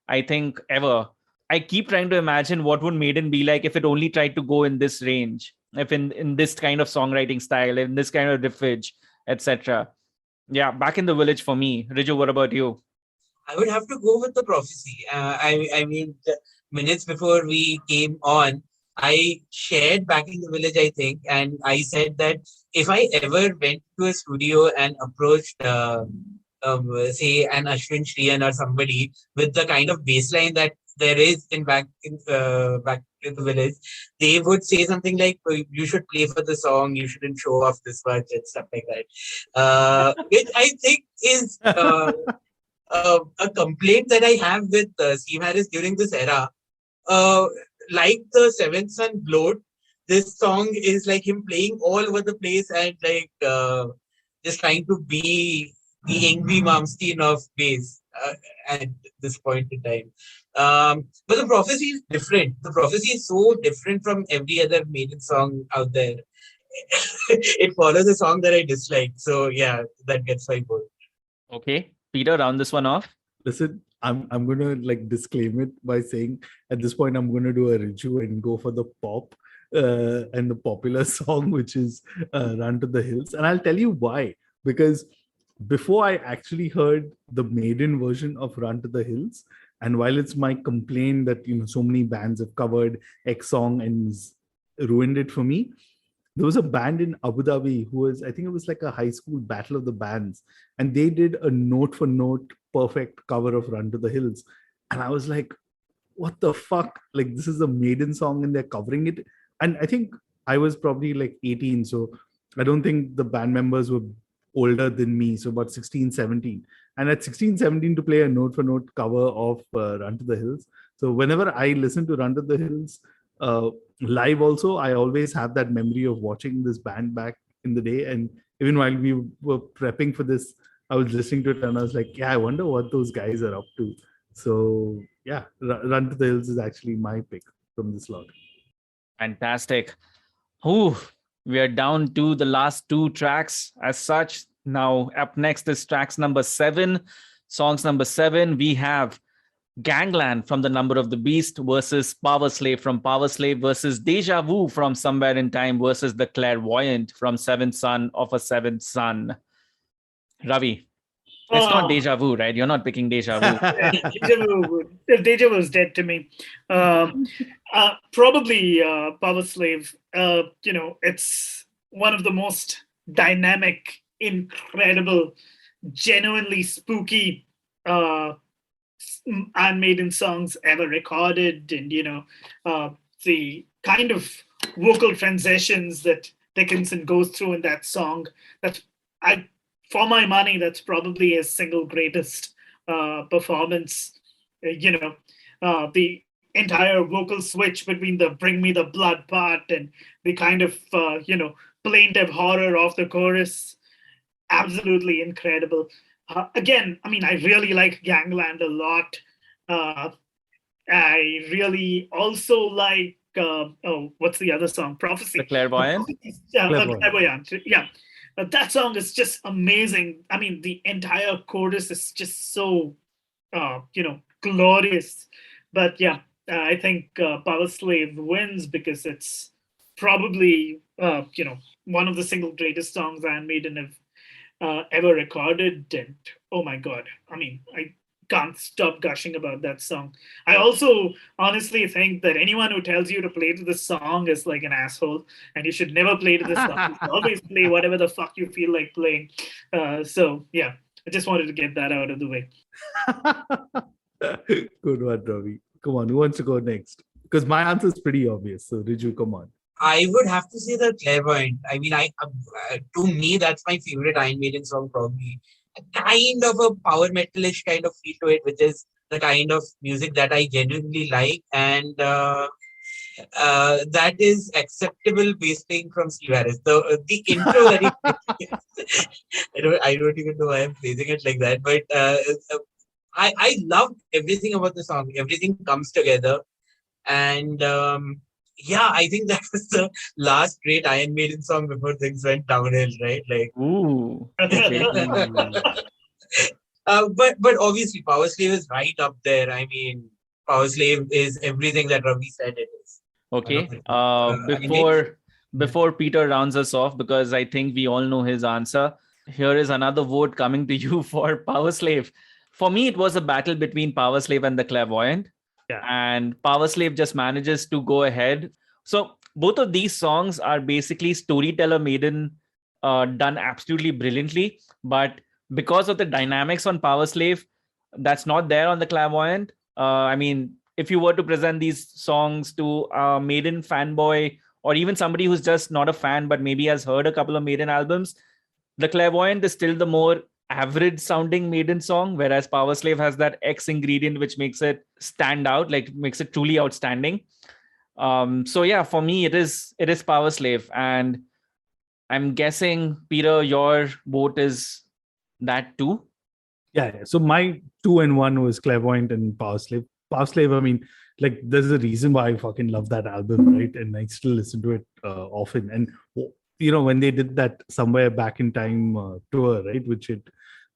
I think ever. I keep trying to imagine what would Maiden be like if it only tried to go in this range, if in this kind of songwriting style, in this kind of riffage, etc. Yeah, Back in the Village for me. Riju, what about you? I would have to go with the prophecy. I mean, minutes before we came on, I shared back in the village, I think, and I said that if I ever went to a studio and approached, say, an Ashwin Shriyan or somebody with the kind of baseline that there is back in the village, they would say something like, "Oh, you should play for the song, you shouldn't show off this much," and stuff like that. Which I think is a complaint that I have with Steve Harris during this era. Uh, like the Seventh Son Bloat, this song is like him playing all over the place and like just trying to be the Yngwie Malmsteen of bass at this point in time. But the prophecy is different. The prophecy is so different from every other Maiden song out there. It follows a song that I dislike. So yeah, that gets my vote. Okay, Peter, round this one off. Listen, I'm gonna like disclaim it by saying at this point I'm gonna do a Riju and go for the pop and the popular song, which is Run to the Hills. And I'll tell you why. Because before I actually heard the Maiden version of Run to the Hills, and while it's my complaint that so many bands have covered X song and ruined it for me, there was a band in Abu Dhabi who was, I think it was like a high school battle of the bands, and they did a note for note perfect cover of Run to the Hills. And I was like, what the fuck? Like, this is a Maiden song and they're covering it. And I think I was probably like 18. So I don't think the band members were older than me. So about 16, 17. And at 16, 17 to play a note for note cover of Run to the Hills. So whenever I listen to Run to the Hills, live also, I always have that memory of watching this band back in the day. And even while we were prepping for this, I was listening to it and I was like, yeah, I wonder what those guys are up to. So yeah, Run to the Hills is actually my pick from this lot. Fantastic. Ooh, we are down to the last two tracks as such. Now up next is tracks number 7. Songs number 7, we have Gangland from The Number of the Beast versus Powerslave from Powerslave versus Deja Vu from Somewhere in Time versus The Clairvoyant from Seventh Son of a Seventh Son. Ravi, it's not Deja Vu, right? You're not picking Deja Vu. Deja Vu is dead to me. Probably Powerslave. It's one of the most dynamic, incredible, genuinely spooky Iron Maiden songs ever recorded, and the kind of vocal transitions that Dickinson goes through in that song. For my money, that's probably his single greatest performance. The entire vocal switch between the "Bring Me the Blood" part and the kind of plaintive horror of the chorus, absolutely incredible. Again, I mean, I really like Gangland a lot. I really also like, what's the other song? Prophecy. The Clairvoyant? Clairvoyant. Yeah. That song is just amazing. I mean, the entire chorus is just so, glorious. But yeah, I think Powerslave wins because it's probably, one of the single greatest songs Iron Maiden have ever recorded. And oh my God, I mean, I can't stop gushing about that song. I also honestly think that anyone who tells you to play to this song is like an asshole, and you should never play to this song. You should always play whatever the fuck you feel like playing. So yeah, I just wanted to get that out of the way. Good one, Ravi. Come on, who wants to go next? Because my answer is pretty obvious. So Riju, come on. I would have to say The Clairvoyant. I mean, to me, that's my favorite Iron Maiden song, probably. A kind of a power metalish kind of feel to it, which is the kind of music that I genuinely like. And that is acceptable bass playing from Steve Harris. The intro that I don't even know why I'm phrasing it like that, but I loved everything about the song. Everything comes together. And yeah, I think that was the last great Iron Maiden song before things went downhill, right? Like, ooh. But obviously, Powerslave is right up there. I mean, Powerslave is everything that Ravi said it is. Okay. Before Peter rounds us off, because I think we all know his answer, here is another vote coming to you for Powerslave. for me, it was a battle between Powerslave and the Clairvoyant. Yeah. And Powerslave just manages to go ahead. So both of these songs are basically Storyteller Maiden done absolutely brilliantly. But because of the dynamics on Powerslave, that's not there on the Clairvoyant. I mean, if you were to present these songs to a Maiden fanboy, or even somebody who's just not a fan, but maybe has heard a couple of Maiden albums, the Clairvoyant is still the more average sounding Maiden song, whereas Powerslave has that X ingredient which makes it stand out, like makes it truly outstanding. So yeah, for me it is Powerslave, and I'm guessing Peter, your vote is that too. Yeah. So my 2 and 1 was Clairvoyant and Powerslave. Powerslave, I mean, like there's a reason why I fucking love that album, right? And I still listen to it often. And when they did that Somewhere Back in Time tour, right, which hit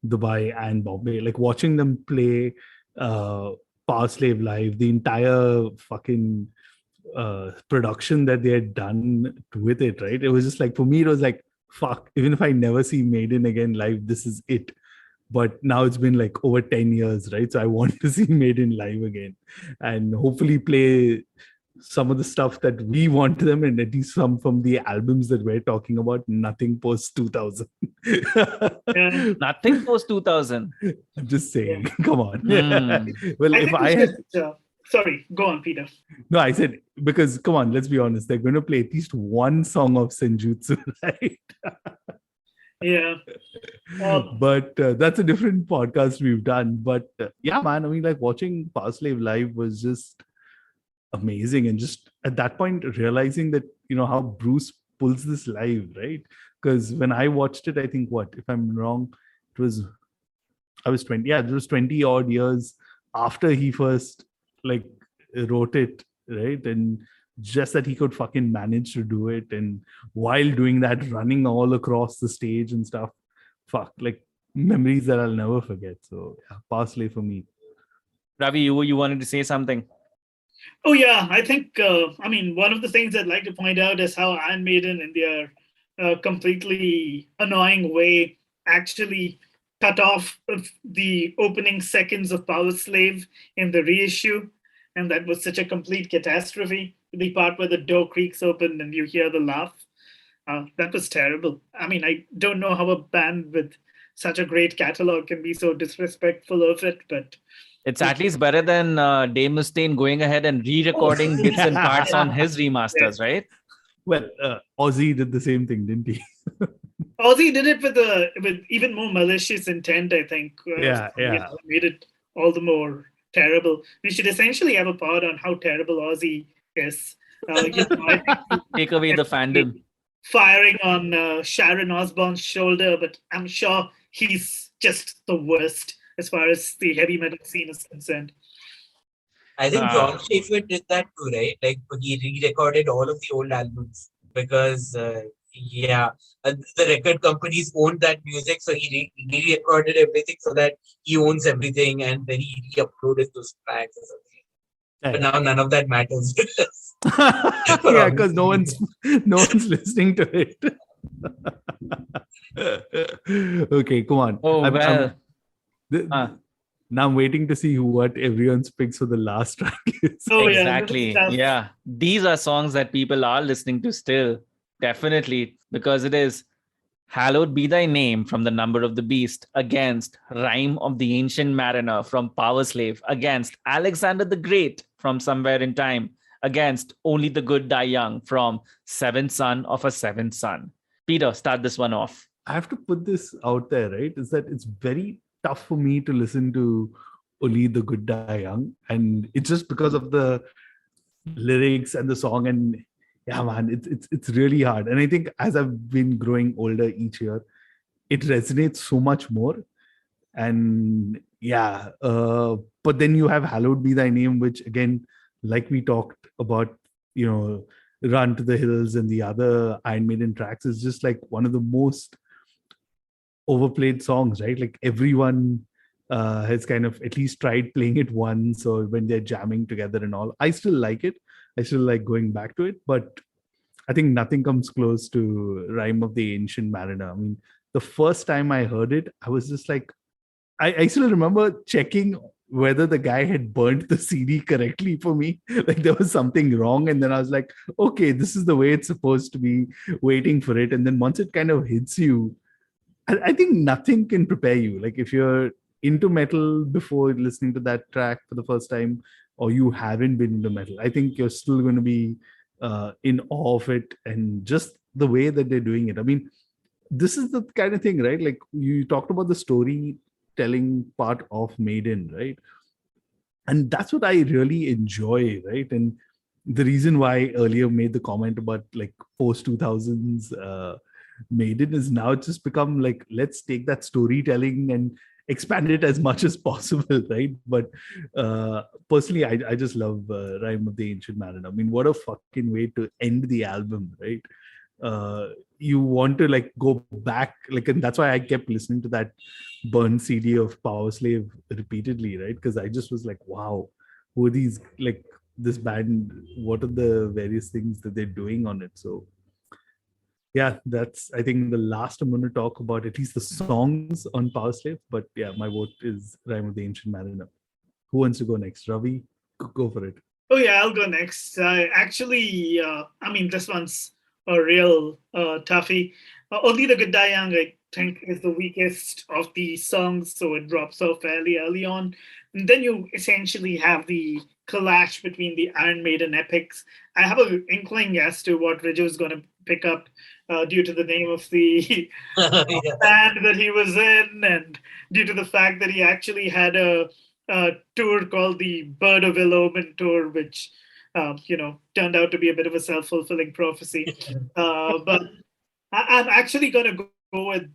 Dubai and Bombay, like watching them play Powerslave live, the entire fucking production that they had done with it, right? It was just like, for me, it was like, fuck, even if I never see Maiden again live, this is it. But now it's been like over 10 years, right? So I want to see Maiden live again and hopefully play some of the stuff that we want them, and at least some from the albums that we're talking about. Nothing post 2000. Nothing post 2000. I'm just saying, come on. Well, if I had... Sorry, go on, Peter. No, I said, because come on, let's be honest, they're going to play at least one song of Senjutsu, right? Yeah. But that's a different podcast we've done. But yeah, man, I mean, like watching Powerslave live was just amazing. And just at that point, realizing that, how Bruce pulls this live, right? Because when I watched it, I think if I'm wrong, I was 20. Yeah, it was 20 odd years after he first like wrote it, right? And just that he could fucking manage to do it, and while doing that, running all across the stage and stuff, like memories that I'll never forget. So yeah, Powerslave for me. Ravi, you wanted to say something? Oh yeah, I think one of the things I'd like to point out is how Iron Maiden, in their completely annoying way, actually cut off the opening seconds of Powerslave in the reissue, and that was such a complete catastrophe. The part where the door creaks open and you hear the laugh, that was terrible. I mean, I don't know how a band with such a great catalog can be so disrespectful of it, but it's at least better than Dave Mustaine going ahead and re-recording bits and parts on his remasters, right? Well, Ozzy did the same thing, didn't he? Ozzy did it with even more malicious intent, I think. Made it all the more terrible. We should essentially have a pod on how terrible Ozzy is. Take away the fandom. Firing on Sharon Osbourne's shoulder, but I'm sure he's just the worst as far as the heavy metal scene is concerned. I think John Schaefer did that too, right? Like he re-recorded all of the old albums because the record companies owned that music, so he re-recorded everything so that he owns everything, and then he re-uploaded those tracks or something. But now none of that matters. Yeah, because no one's listening to it. Okay, come on. Oh, now I'm waiting to see what everyone's picks for the last track is. Oh, exactly. Yeah. These are songs that people are listening to still. Definitely. Because it is Hallowed Be Thy Name from The Number of the Beast against Rhyme of the Ancient Mariner from Powerslave against Alexander the Great from Somewhere in Time against Only the Good Die Young from Seventh Son of a Seventh Son. Peter, start this one off. I have to put this out there, right? Is that it's very tough for me to listen to Only the Good Die Young, and it's just because of the lyrics and the song. And yeah, man, it's really hard. And I think as I've been growing older each year, it resonates so much more. And yeah, but then you have Hallowed Be Thy Name, which again, like we talked about, Run to the Hills and the other Iron Maiden tracks, is just like one of the most overplayed songs, right? Like everyone has kind of at least tried playing it once, or when they're jamming together and all. I still like it. I still like going back to it, but I think nothing comes close to Rhyme of the Ancient Mariner. I mean, the first time I heard it, I was just like, I still remember checking whether the guy had burnt the CD correctly for me. Like there was something wrong. And then I was like, okay, this is the way it's supposed to be, waiting for it. And then once it kind of hits you, I think nothing can prepare you. Like if you're into metal before listening to that track for the first time, or you haven't been into metal, I think you're still going to be in awe of it, and just the way that they're doing it. I mean, this is the kind of thing, right? Like you talked about the storytelling part of Maiden, right? And that's what I really enjoy, right? And the reason why I earlier made the comment about like post 2000s Maiden is now just become like, let's take that storytelling and expand it as much as possible, right? But personally, I just love Rime of the Ancient Mariner. I mean, what a fucking way to end the album, right? You want to like go back, like, and that's why I kept listening to that burn CD of Powerslave repeatedly, right? Because I just was like, wow, who are these, like this band, what are the various things that they're doing on it? So yeah, that's I think the last I'm going to talk about, at least the songs on Powerslave. But yeah, my vote is Rime of the Ancient Mariner. Who wants to go next? Ravi, go for it. Oh yeah, I'll go next. Actually, I mean, this one's a real toughie. Only the Good Die Young, I think, is the weakest of the songs, so it drops off fairly early on. And then you essentially have the clash between the Iron Maiden epics. I have an inkling as to what Riju is going to pick up due to the name of the Yeah. band that he was in, and due to the fact that he actually had a tour called the Bird of Ill Omen tour, which turned out to be a bit of a self-fulfilling prophecy. But I'm actually going to go with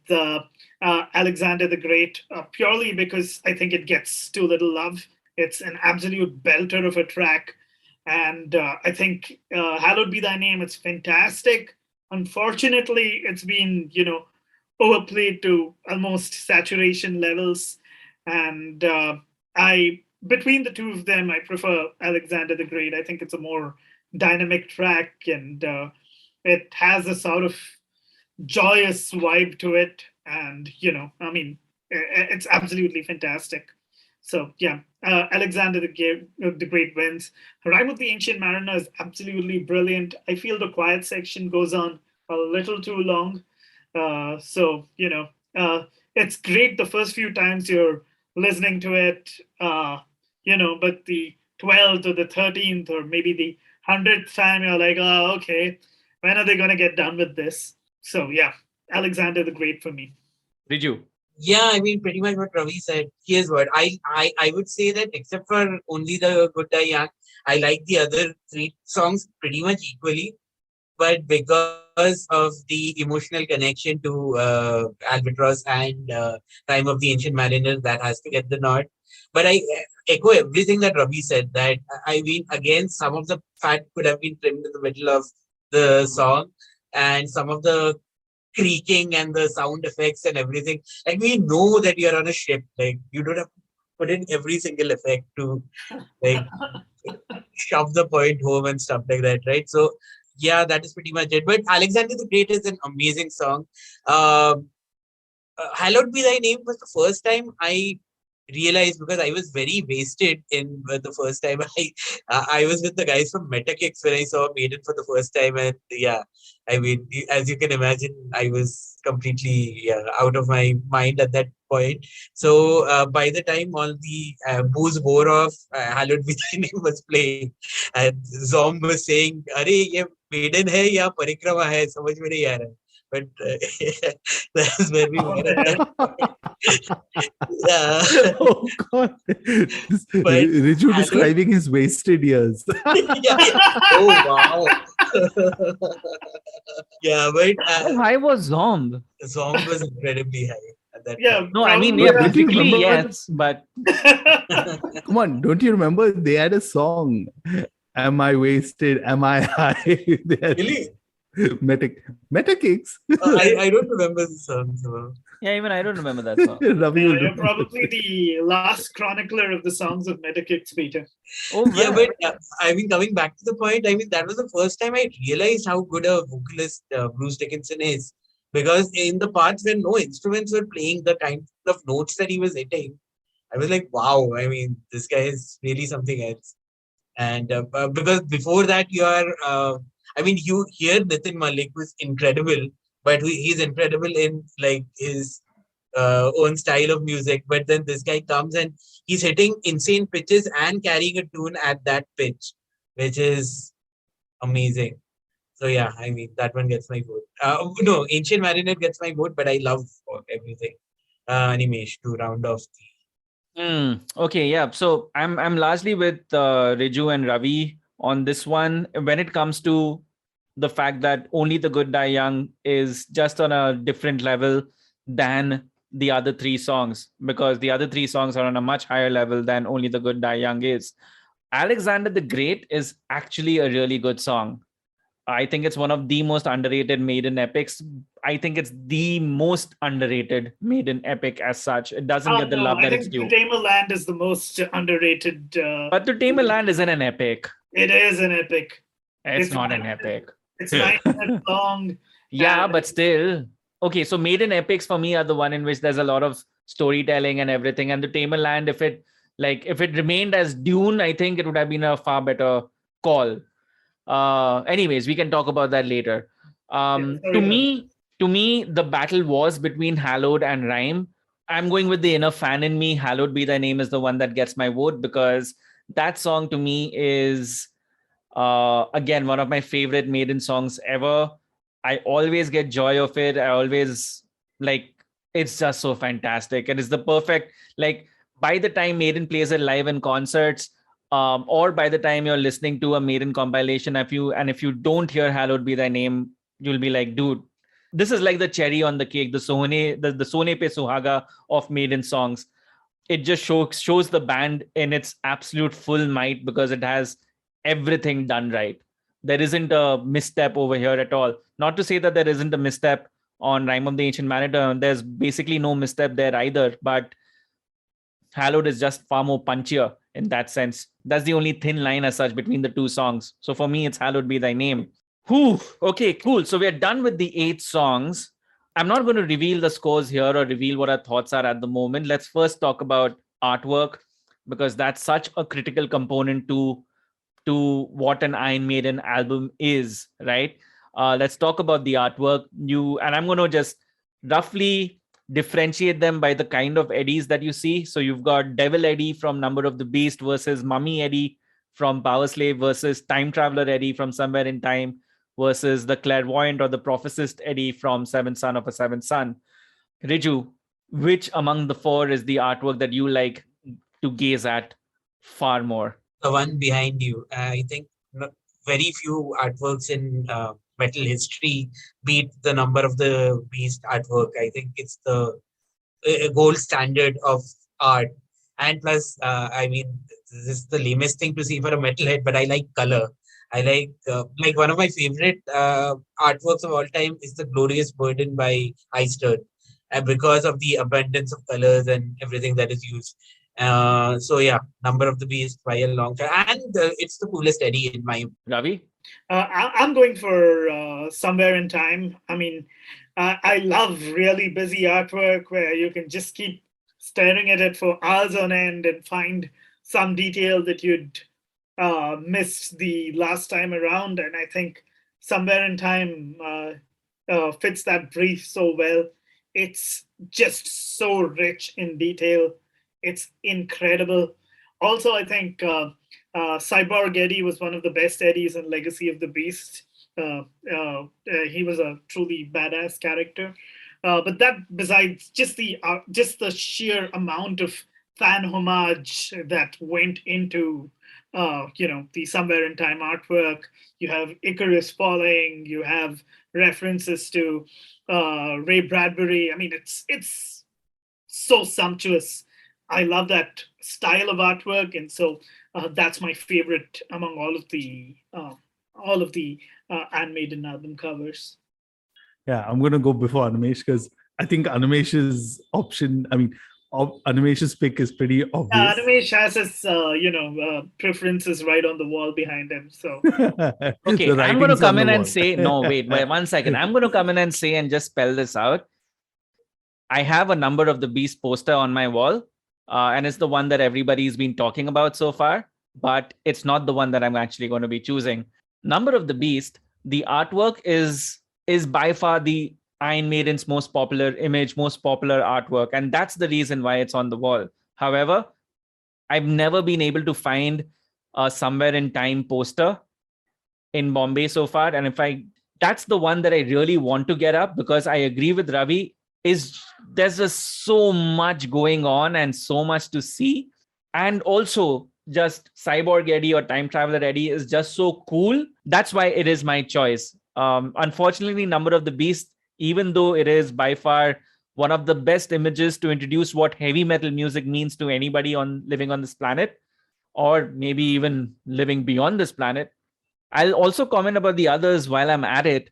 Alexander the Great purely because I think it gets too little love. It's an absolute belter of a track. And I think Hallowed Be Thy Name, it's fantastic. Unfortunately, it's been, overplayed to almost saturation levels. And between the two of them, I prefer Alexander the Great. I think it's a more dynamic track, and it has a sort of joyous vibe to it. And, it's absolutely fantastic. So, yeah, Alexander the Great wins. Rime of the Ancient Mariner is absolutely brilliant. I feel the quiet section goes on a little too long. It's great the first few times you're listening to it, but the 12th or the 13th or maybe the 100th time, you're like, oh, okay, when are they going to get done with this? So, yeah, Alexander the Great for me. Riju. Yeah, I mean, pretty much what Ravi said. Here's what I would say that except for only the Good Die Young, I like the other three songs pretty much equally. But because of the emotional connection to Albatross and Time of the Ancient Mariner, that has to get the nod. But I echo everything that Ravi said, that I mean, again, some of the fat could have been trimmed in the middle of the song, and some of the creaking and the sound effects and everything. Like, we know that you're on a ship. Like, you don't have to put in every single effect to like shove the point home and stuff like that, right? So yeah, that is pretty much it. But Alexander the Great is an amazing song. Hallowed Be Thy Name was the first time I realized, because I was very wasted in the first time. I was with the guys from Metakicks when I saw Maiden for the first time, and yeah, I mean, as you can imagine, I was completely out of my mind at that point. So by the time all the booze wore off, Hallowed Be Thy Name was playing, and Zom was saying, "अरे ये Maiden है या परिक्रमा है, समझ में नहीं आ रहा है." But that's where we were at that point. Yeah. Oh God! Riju describing his wasted years. Yeah. Oh wow. Yeah, but How high was Zomb? Zom was incredibly high at that Yeah, point. No, I mean, probably, yeah, Don't you physically, remember yes, but Come on, don't you remember they had a song? Am I wasted? Am I high? They had Really? Metakicks. I don't remember the song. So. yeah, even I don't remember that song. Ravi will you're remember. probably the last chronicler of the songs of Metakicks, Peter. Oh, Yeah, man. but I mean, coming back to the point, I mean, that was the first time I realized how good a vocalist Bruce Dickinson is. because in the parts where no instruments were playing, the kind of notes that he was hitting, I was like, wow, I mean, this guy is really something else. And because before that, I mean, you hear Nitin Malik was incredible, but he's incredible in like his own style of music. But then this guy comes and he's hitting insane pitches and carrying a tune at that pitch, which is amazing. So yeah, I mean, that one gets my vote. No, Ancient Mariner gets my vote, but I love everything. Animesh to round off Okay, yeah. So I'm largely with Riju and Ravi on this one. When it comes to the fact that Only the Good Die Young is just on a different level than the other three songs, because the other three songs are on a much higher level than Only the Good Die Young is. Alexander the Great is actually a really good song. I think it's one of the most underrated Maiden epics. I think it's the most underrated Maiden epic as such. It doesn't get the No, love I that it's think due. The Tamer Land is the most underrated. But The Tamer Land isn't an epic. It is an epic. It's not an epic. It's 9 minutes long. Yeah, but still. Okay, so Maiden epics for me are the one in which there's a lot of storytelling and everything. And The Tamer Land, if it remained as Dune, I think it would have been a far better call. Anyways, we can talk about that later. To me, the battle was between Hallowed and Rhyme. I'm going with the inner fan in me. Hallowed Be Thy Name is the one that gets my vote, because that song to me is again one of my favorite Maiden songs ever. I always get joy of it. I always like, it's just so fantastic. And it's the perfect, like, by the time Maiden plays it live in concerts, or by the time you're listening to a Maiden compilation, if you don't hear Hallowed Be Thy Name, you'll be like, dude, this is like the cherry on the cake, the Sone Pe Suhaga of Maiden songs. It just shows the band in its absolute full might, because it has everything done right. There isn't a misstep over here at all. Not to say that there isn't a misstep on Rime of the Ancient Mariner. There's basically no misstep there either, but Hallowed is just far more punchier in that sense. That's the only thin line as such between the two songs. So for me, it's Hallowed Be Thy Name. Whew. Okay, cool. So we're done with the 8 songs. I'm not going to reveal the scores here or reveal what our thoughts are at the moment. Let's first talk about artwork, because that's such a critical component to what an Iron Maiden album is, right? Let's talk about the artwork. And I'm going to just roughly differentiate them by the kind of Eddies that you see. So you've got Devil Eddie from Number of the Beast versus Mummy Eddie from Powerslave versus Time Traveler Eddie from Somewhere in Time versus the Clairvoyant or the Prophecist Eddie from Seventh Son of a Seventh Son. Riju, which among the 4 is the artwork that you like to gaze at far more? the one behind you. I think very few artworks in metal history beat the Number of the Beast artwork. I think it's the gold standard of art. And plus, I mean, this is the lamest thing to see for a metalhead, but I like color. I like one of my favorite artworks of all time is The Glorious Burden by Eistert, and because of the abundance of colors and everything that is used. So yeah, Number of the Beast by a long time, and it's the coolest Eddie in my. Ravi? I'm going for Somewhere in Time. I mean, I love really busy artwork where you can just keep staring at it for hours on end and find some detail that you'd missed the last time around. And I think Somewhere in Time fits that brief so well. It's just so rich in detail. It's incredible. Also, I think Cyborg Eddie was one of the best Eddies in Legacy of the Beast. He was a truly badass character. But that, besides just the sheer amount of fan homage that went into the Somewhere in Time artwork, you have Icarus falling, you have references to Ray Bradbury. I mean, it's so sumptuous. I love that style of artwork, and so that's my favorite among all of the Iron Maiden album covers. Yeah, I'm gonna go before Animesh because I think Animesh's option. I mean, Animesh's pick is pretty obvious. Animesh has his, preferences right on the wall behind him. So Okay, The I'm going to writing's on come the in and wall. say, no, wait, 1 second. I'm going to come in and say and just spell this out. I have a Number of the Beast poster on my wall, and it's the one that everybody's been talking about so far, but it's not the one that I'm actually going to be choosing. Number of the Beast, the artwork is by far the Iron Maiden's most popular image, most popular artwork, and that's the reason why it's on the wall. However, I've never been able to find a Somewhere in Time poster in Bombay so far, and that's the one that I really want to get up, because I agree with Ravi. There's just so much going on and so much to see, and also just Cyborg Eddie or Time Traveler Eddie is just so cool. That's why it is my choice. Unfortunately, Number of the Beast, even though it is by far one of the best images to introduce what heavy metal music means to anybody living on this planet, or maybe even living beyond this planet. I'll also comment about the others while I'm at it.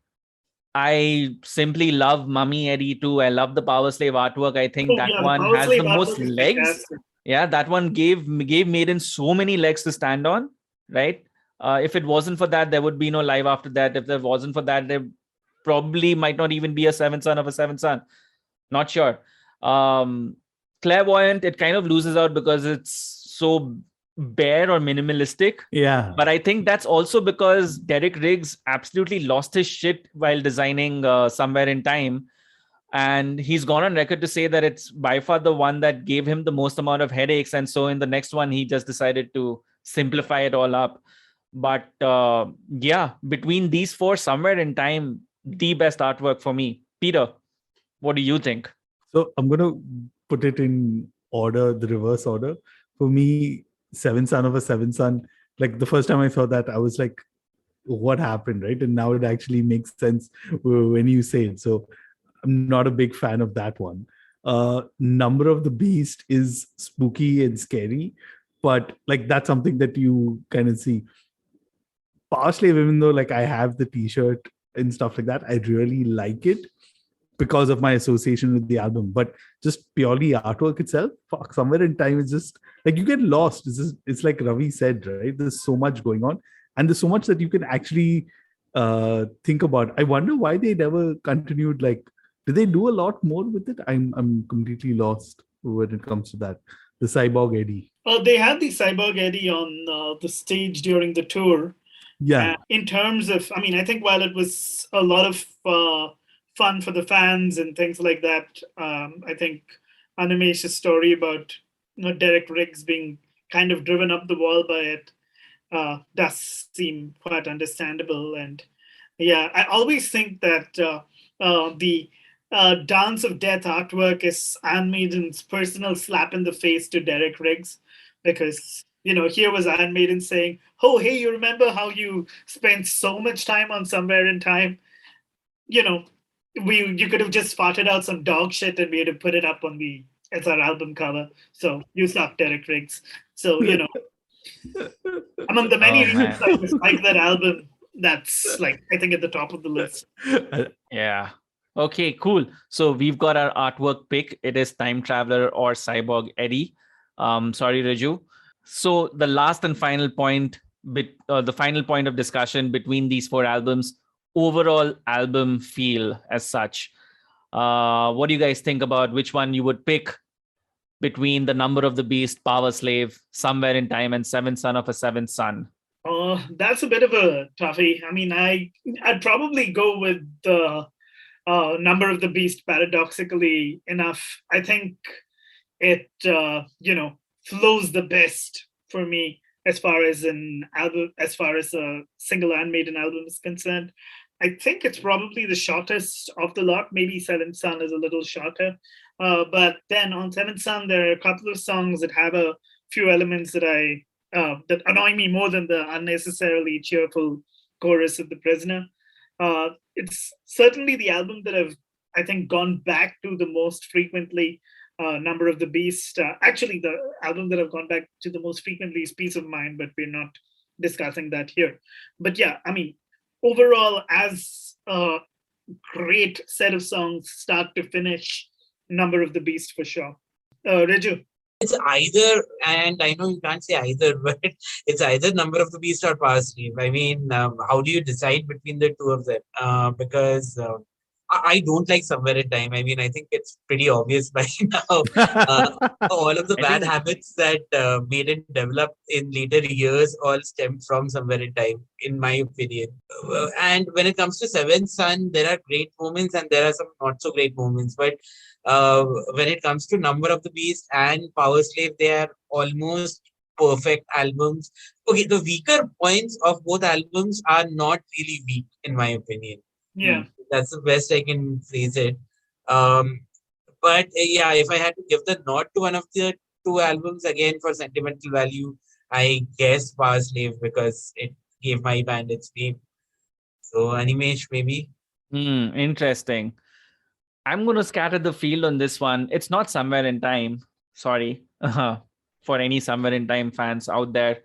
I simply love Mummy Eddie too. I love the Powerslave artwork. I think that the one Power has Slave the most artwork is legs. fantastic. Yeah, that one gave Maiden so many legs to stand on, right? If it wasn't for that, there would be no live after that. If there wasn't for that, there probably might not even be a seventh son of a seventh son. Not sure. Clairvoyant, it kind of loses out because it's so bare or minimalistic. Yeah. But I think that's also because Derek Riggs absolutely lost his shit while designing Somewhere in Time. And he's gone on record to say that it's by far the one that gave him the most amount of headaches. And so in the next one, he just decided to simplify it all up. But yeah, between these four, Somewhere in Time, the best artwork for me. Peter, what do you think? So I'm going to put it in order, the reverse order. For me, Seventh Son of a Seventh Son, like the first time I saw that, I was like, what happened, right? And now it actually makes sense when you say it. So I'm not a big fan of that one. Number of the Beast is spooky and scary, but like that's something that you kind of see. Powerslave, even though like I have the t-shirt and stuff like that, I really like it because of my association with the album. But just purely artwork itself, fuck, Somewhere in Time is just like you get lost. It's like Ravi said, right? There's so much going on, and there's so much that you can actually think about. I wonder why they never continued. Like, did they do a lot more with it? I'm completely lost when it comes to that. The Cyborg Eddie. Well, they had the Cyborg Eddie on the stage during the tour. Yeah. In terms of, I think while it was a lot of fun for the fans and things like that, I think Animesh's story about Derek Riggs being kind of driven up the wall by it does seem quite understandable. And yeah, I always think that the Dance of Death artwork is Iron Maiden's personal slap in the face to Derek Riggs, because here was Iron Maiden saying, "Oh, hey, you remember how you spent so much time on Somewhere in Time? You could have just farted out some dog shit and we had to put it up as our album cover. So you suck, Derek Riggs." So among the many reasons I dislike that album, that's like I think at the top of the list. Yeah. Okay, cool. So we've got our artwork pick. It is Time Traveler or Cyborg Eddie. Sorry, Riju. So the last and final point, the final point of discussion between these four albums, overall album feel as such. What do you guys think about which one you would pick between the Number of the Beast, Powerslave, Somewhere in Time, and Seventh Son of a Seventh Son? That's a bit of a toughie. I'd probably go with the Number of the Beast. Paradoxically enough, I think it flows the best for me as far as a single Iron Maiden album is concerned. I think it's probably the shortest of the lot. Maybe Seventh Son is a little shorter. But then on Seventh Son, there are a couple of songs that have a few elements that that annoy me more than the unnecessarily cheerful chorus of The Prisoner. It's certainly the album that I think, gone back to the most frequently. Number of the Beast. Actually, the album that I've gone back to the most frequently is Peace of Mind, but we're not discussing that here. But yeah, overall, as a great set of songs, start to finish, Number of the Beast for sure. Riju. It's either, and I know you can't say either, but it's either Number of the Beast or Powerslave. I mean, how do you decide between the two of them? Because I don't like Somewhere in Time. I mean, I think it's pretty obvious by now. Uh, all of the I bad think habits that Maiden developed in later years all stemmed from Somewhere in Time, in my opinion. And when it comes to Seventh Son, there are great moments and there are some not so great moments. But uh, when it comes to Number of the Beast and Powerslave, they are almost perfect albums. Okay, the weaker points of both albums are not really weak, in my opinion. Yeah. That's the best I can phrase it. Um, but yeah, if I had to give the nod to one of the two albums again for sentimental value, I guess Powerslave because it gave my band its name. So Animesh, maybe. Interesting. I'm going to scatter the field on this one. It's not Somewhere in Time. Sorry for any Somewhere in Time fans out there.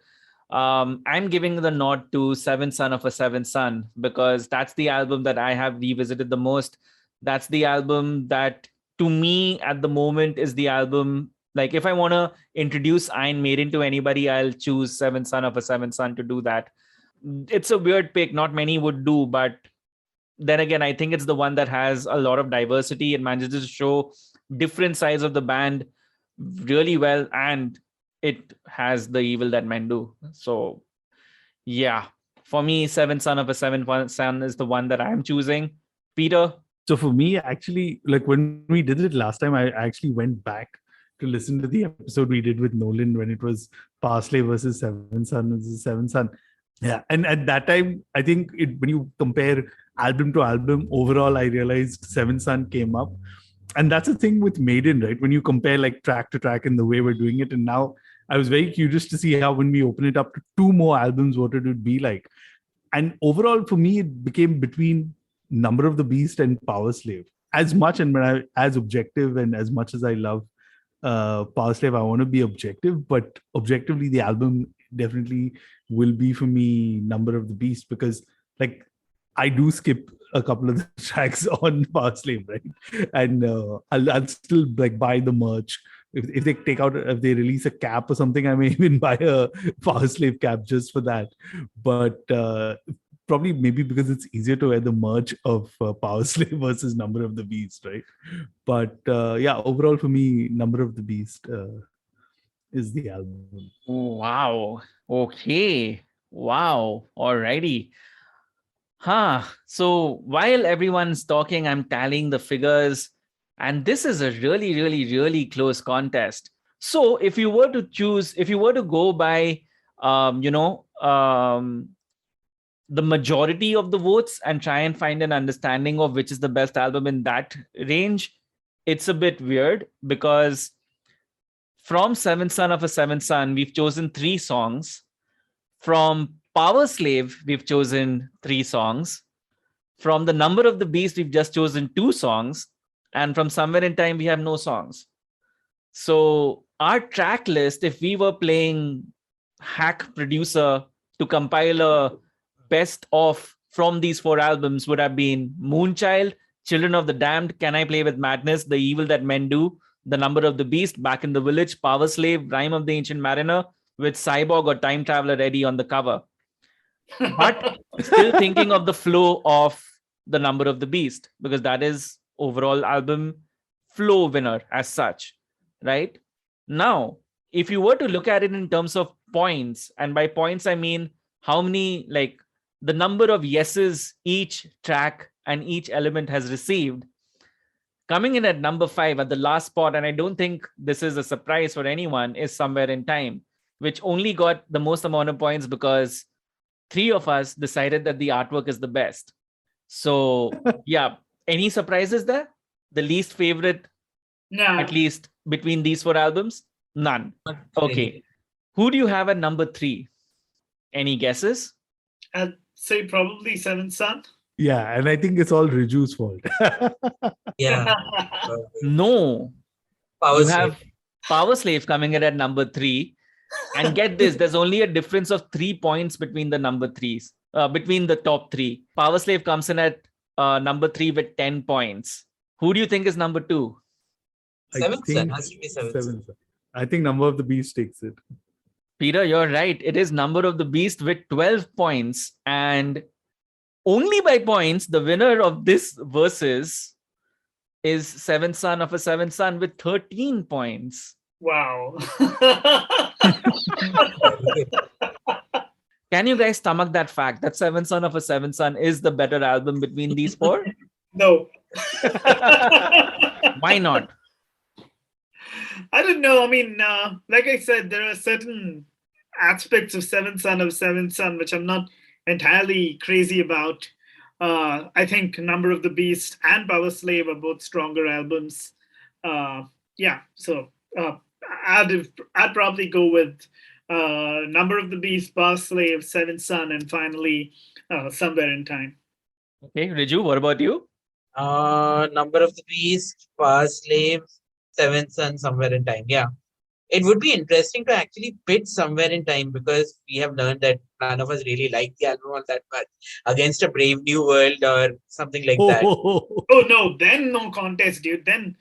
I'm giving the nod to Seventh Son of a Seventh Son because that's the album that I have revisited the most. That's the album that, to me, at the moment, is the album. Like, if I want to introduce Iron Maiden to anybody, I'll choose Seventh Son of a Seventh Son to do that. It's a weird pick. Not many would do, but then again, I think it's the one that has a lot of diversity. It manages to show different sides of the band really well, and it has the evil that men do. So, yeah, for me, Seventh Son of a Seventh Son is the one that I'm choosing. Peter? So for me, actually, like when we did it last time, I actually went back to listen to the episode we did with Nolan when it was Parsley versus Seventh Son versus Seventh Son. Yeah, and at that time, I think when you compare album to album, overall, I realized Seventh Son came up. And that's the thing with Maiden, right? When you compare like track to track and the way we're doing it. And now I was very curious to see how when we open it up to two more albums, what it would be like. And overall, for me, it became between Number of the Beast and Powerslave. As much and as objective and as much as I love Powerslave, I want to be objective, but objectively, the album definitely will be for me Number of the Beast because like I do skip a couple of the tracks on Powerslave, right? And I'll still like buy the merch. If they release a cap or something, I may even buy a Powerslave cap just for that. But probably maybe because it's easier to wear the merch of Powerslave versus Number of the Beast, right? But yeah, overall for me, Number of the Beast is the album. Wow. Okay. Wow. Alrighty. So while everyone's talking, I'm tallying the figures, and this is a really, really, really close contest. So if you were to go by, the majority of the votes and try and find an understanding of which is the best album in that range, it's a bit weird because from Seventh Son of a Seventh Son, we've chosen 3 songs. From Powerslave, we've chosen 3 songs. From the Number of the Beast, we've just chosen 2 songs. And from Somewhere in Time, we have no songs. So our track list, if we were playing hack producer to compile a best of from these 4 albums, would have been Moonchild, Children of the Damned, Can I Play with Madness, The Evil That Men Do, The Number of the Beast, Back in the Village, Powerslave, Rime of the Ancient Mariner, with Cyborg or Time Traveler ready on the cover. But still thinking of the flow of The Number of the Beast, because that is overall album flow winner as such, right? Now, if you were to look at it in terms of points, and by points, I mean how many, like the number of yeses each track and each element has received, coming in at number 5 at the last spot, and I don't think this is a surprise for anyone, is Somewhere in Time, which only got the most amount of points because 3 of us decided that the artwork is the best. So, yeah, any surprises there? The least favorite, No. at least between these 4 albums? None. Okay. Who do you have at number 3? Any guesses? I'd say probably Seventh Son. Yeah, and I think it's all Riju's fault. Yeah. No. You have Powerslave coming in at number 3. And get this, there's only a difference of 3 points between the number 3s, between the top 3. Powerslave comes in at number 3 with 10 points. Who do you think is number 2? Seventh Son has to be Seventh Son. I think Number of the Beast takes it. Peter, you're right. It is Number of the Beast with 12 points. And only by points, the winner of this versus is Seventh Son of a Seventh Son with 13 points. Wow. Can you guys stomach that fact that Seventh Son of a Seventh Son is the better album between these four? No. Why not? I don't know. I mean, like I said, there are certain aspects of Seventh Son of Seventh Son which I'm not entirely crazy about. I think Number of the Beast and Powerslave are both stronger albums. So I'd probably go with Number of the Beast, Powerslave, Seventh Son, and finally Somewhere in Time. Okay, Riju, what about you? Number of the Beast, Powerslave, Seventh Son, Somewhere in Time. Yeah. It would be interesting to actually pit Somewhere in Time because we have learned that none of us really like the album all that much against a Brave New World or something like that. Oh no, then no contest, dude. Then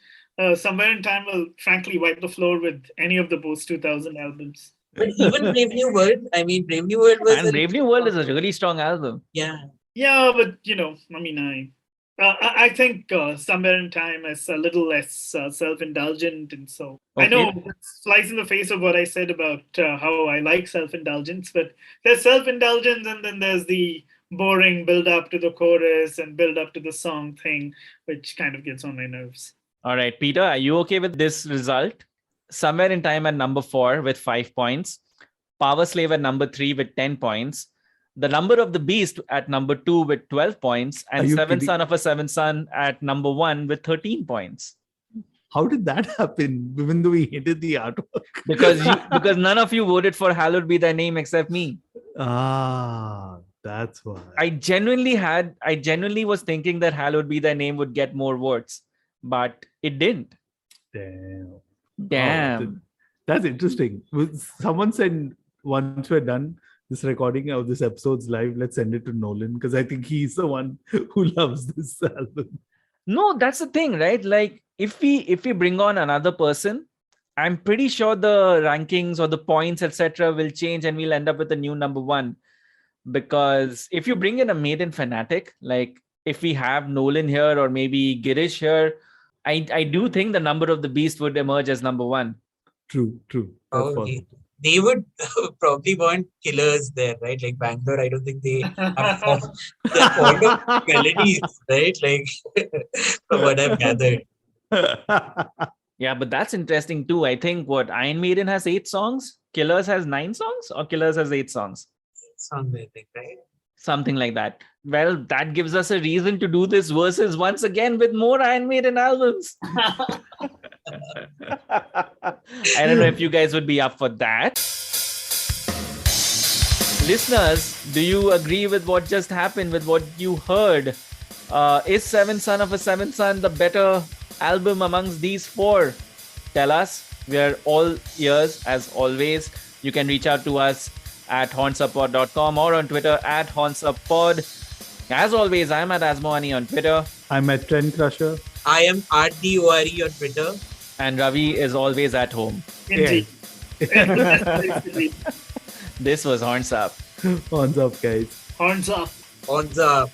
Somewhere in Time will frankly wipe the floor with any of the post 2000 albums. But even Brave New World, I mean, Brave New World was... And Brave New World is a really strong album. Yeah. Yeah, but I think Somewhere in Time is a little less self-indulgent, and so Okay. I know it flies in the face of what I said about how I like self-indulgence, but there's self-indulgence and then there's the boring build-up to the chorus and build-up to the song thing, which kind of gets on my nerves. All right, Peter, are you okay with this result? Somewhere in Time at number 4 with 5 points. Powerslave at number 3 with 10 points. The Number of the Beast at number 2 with 12 points. And Seventh Son of a Seventh Son at number 1 with 13 points. How did that happen? Even though we hated the artwork. Because none of you voted for Hallowed Be Thy Name except me. That's why. I genuinely was thinking that Hallowed Be Thy Name would get more votes, but it didn't. Damn. Oh, that's interesting. Someone said once we're done this recording of this episode's live, let's send it to Nolan because I think he's the one who loves this album. No, that's the thing, right? Like if we bring on another person, I'm pretty sure the rankings or the points, etc., will change and we'll end up with a new number 1. Because if you bring in a Maiden fanatic, like if we have Nolan here or maybe Girish here, I do think the Number of the Beast would emerge as number 1. True. They would probably want killers there, right? Like Bangalore, I don't think they have their point of melodies, right? Like from what I've gathered. Yeah, but that's interesting too. I think Iron Maiden has 8 songs, Killers has 9 songs, or Killers has 8 songs? Songs, I think, right? Something like that. Well, that gives us a reason to do this versus once again with more Iron Maiden albums. I don't know if you guys would be up for that. Listeners, do you agree with what just happened, with what you heard? Is Seventh Son of a Seventh Son the better album amongst these 4? Tell us. We are all ears as always. You can reach out to us at hornsupod.com or on Twitter at hornsuppod. As always, I'm at Asmoani on Twitter. I'm at Trend Crusher. I am RDORE on Twitter. And Ravi is always at home. Indeed. This was Horns Up. Horns up, guys. Horns up. Horns up.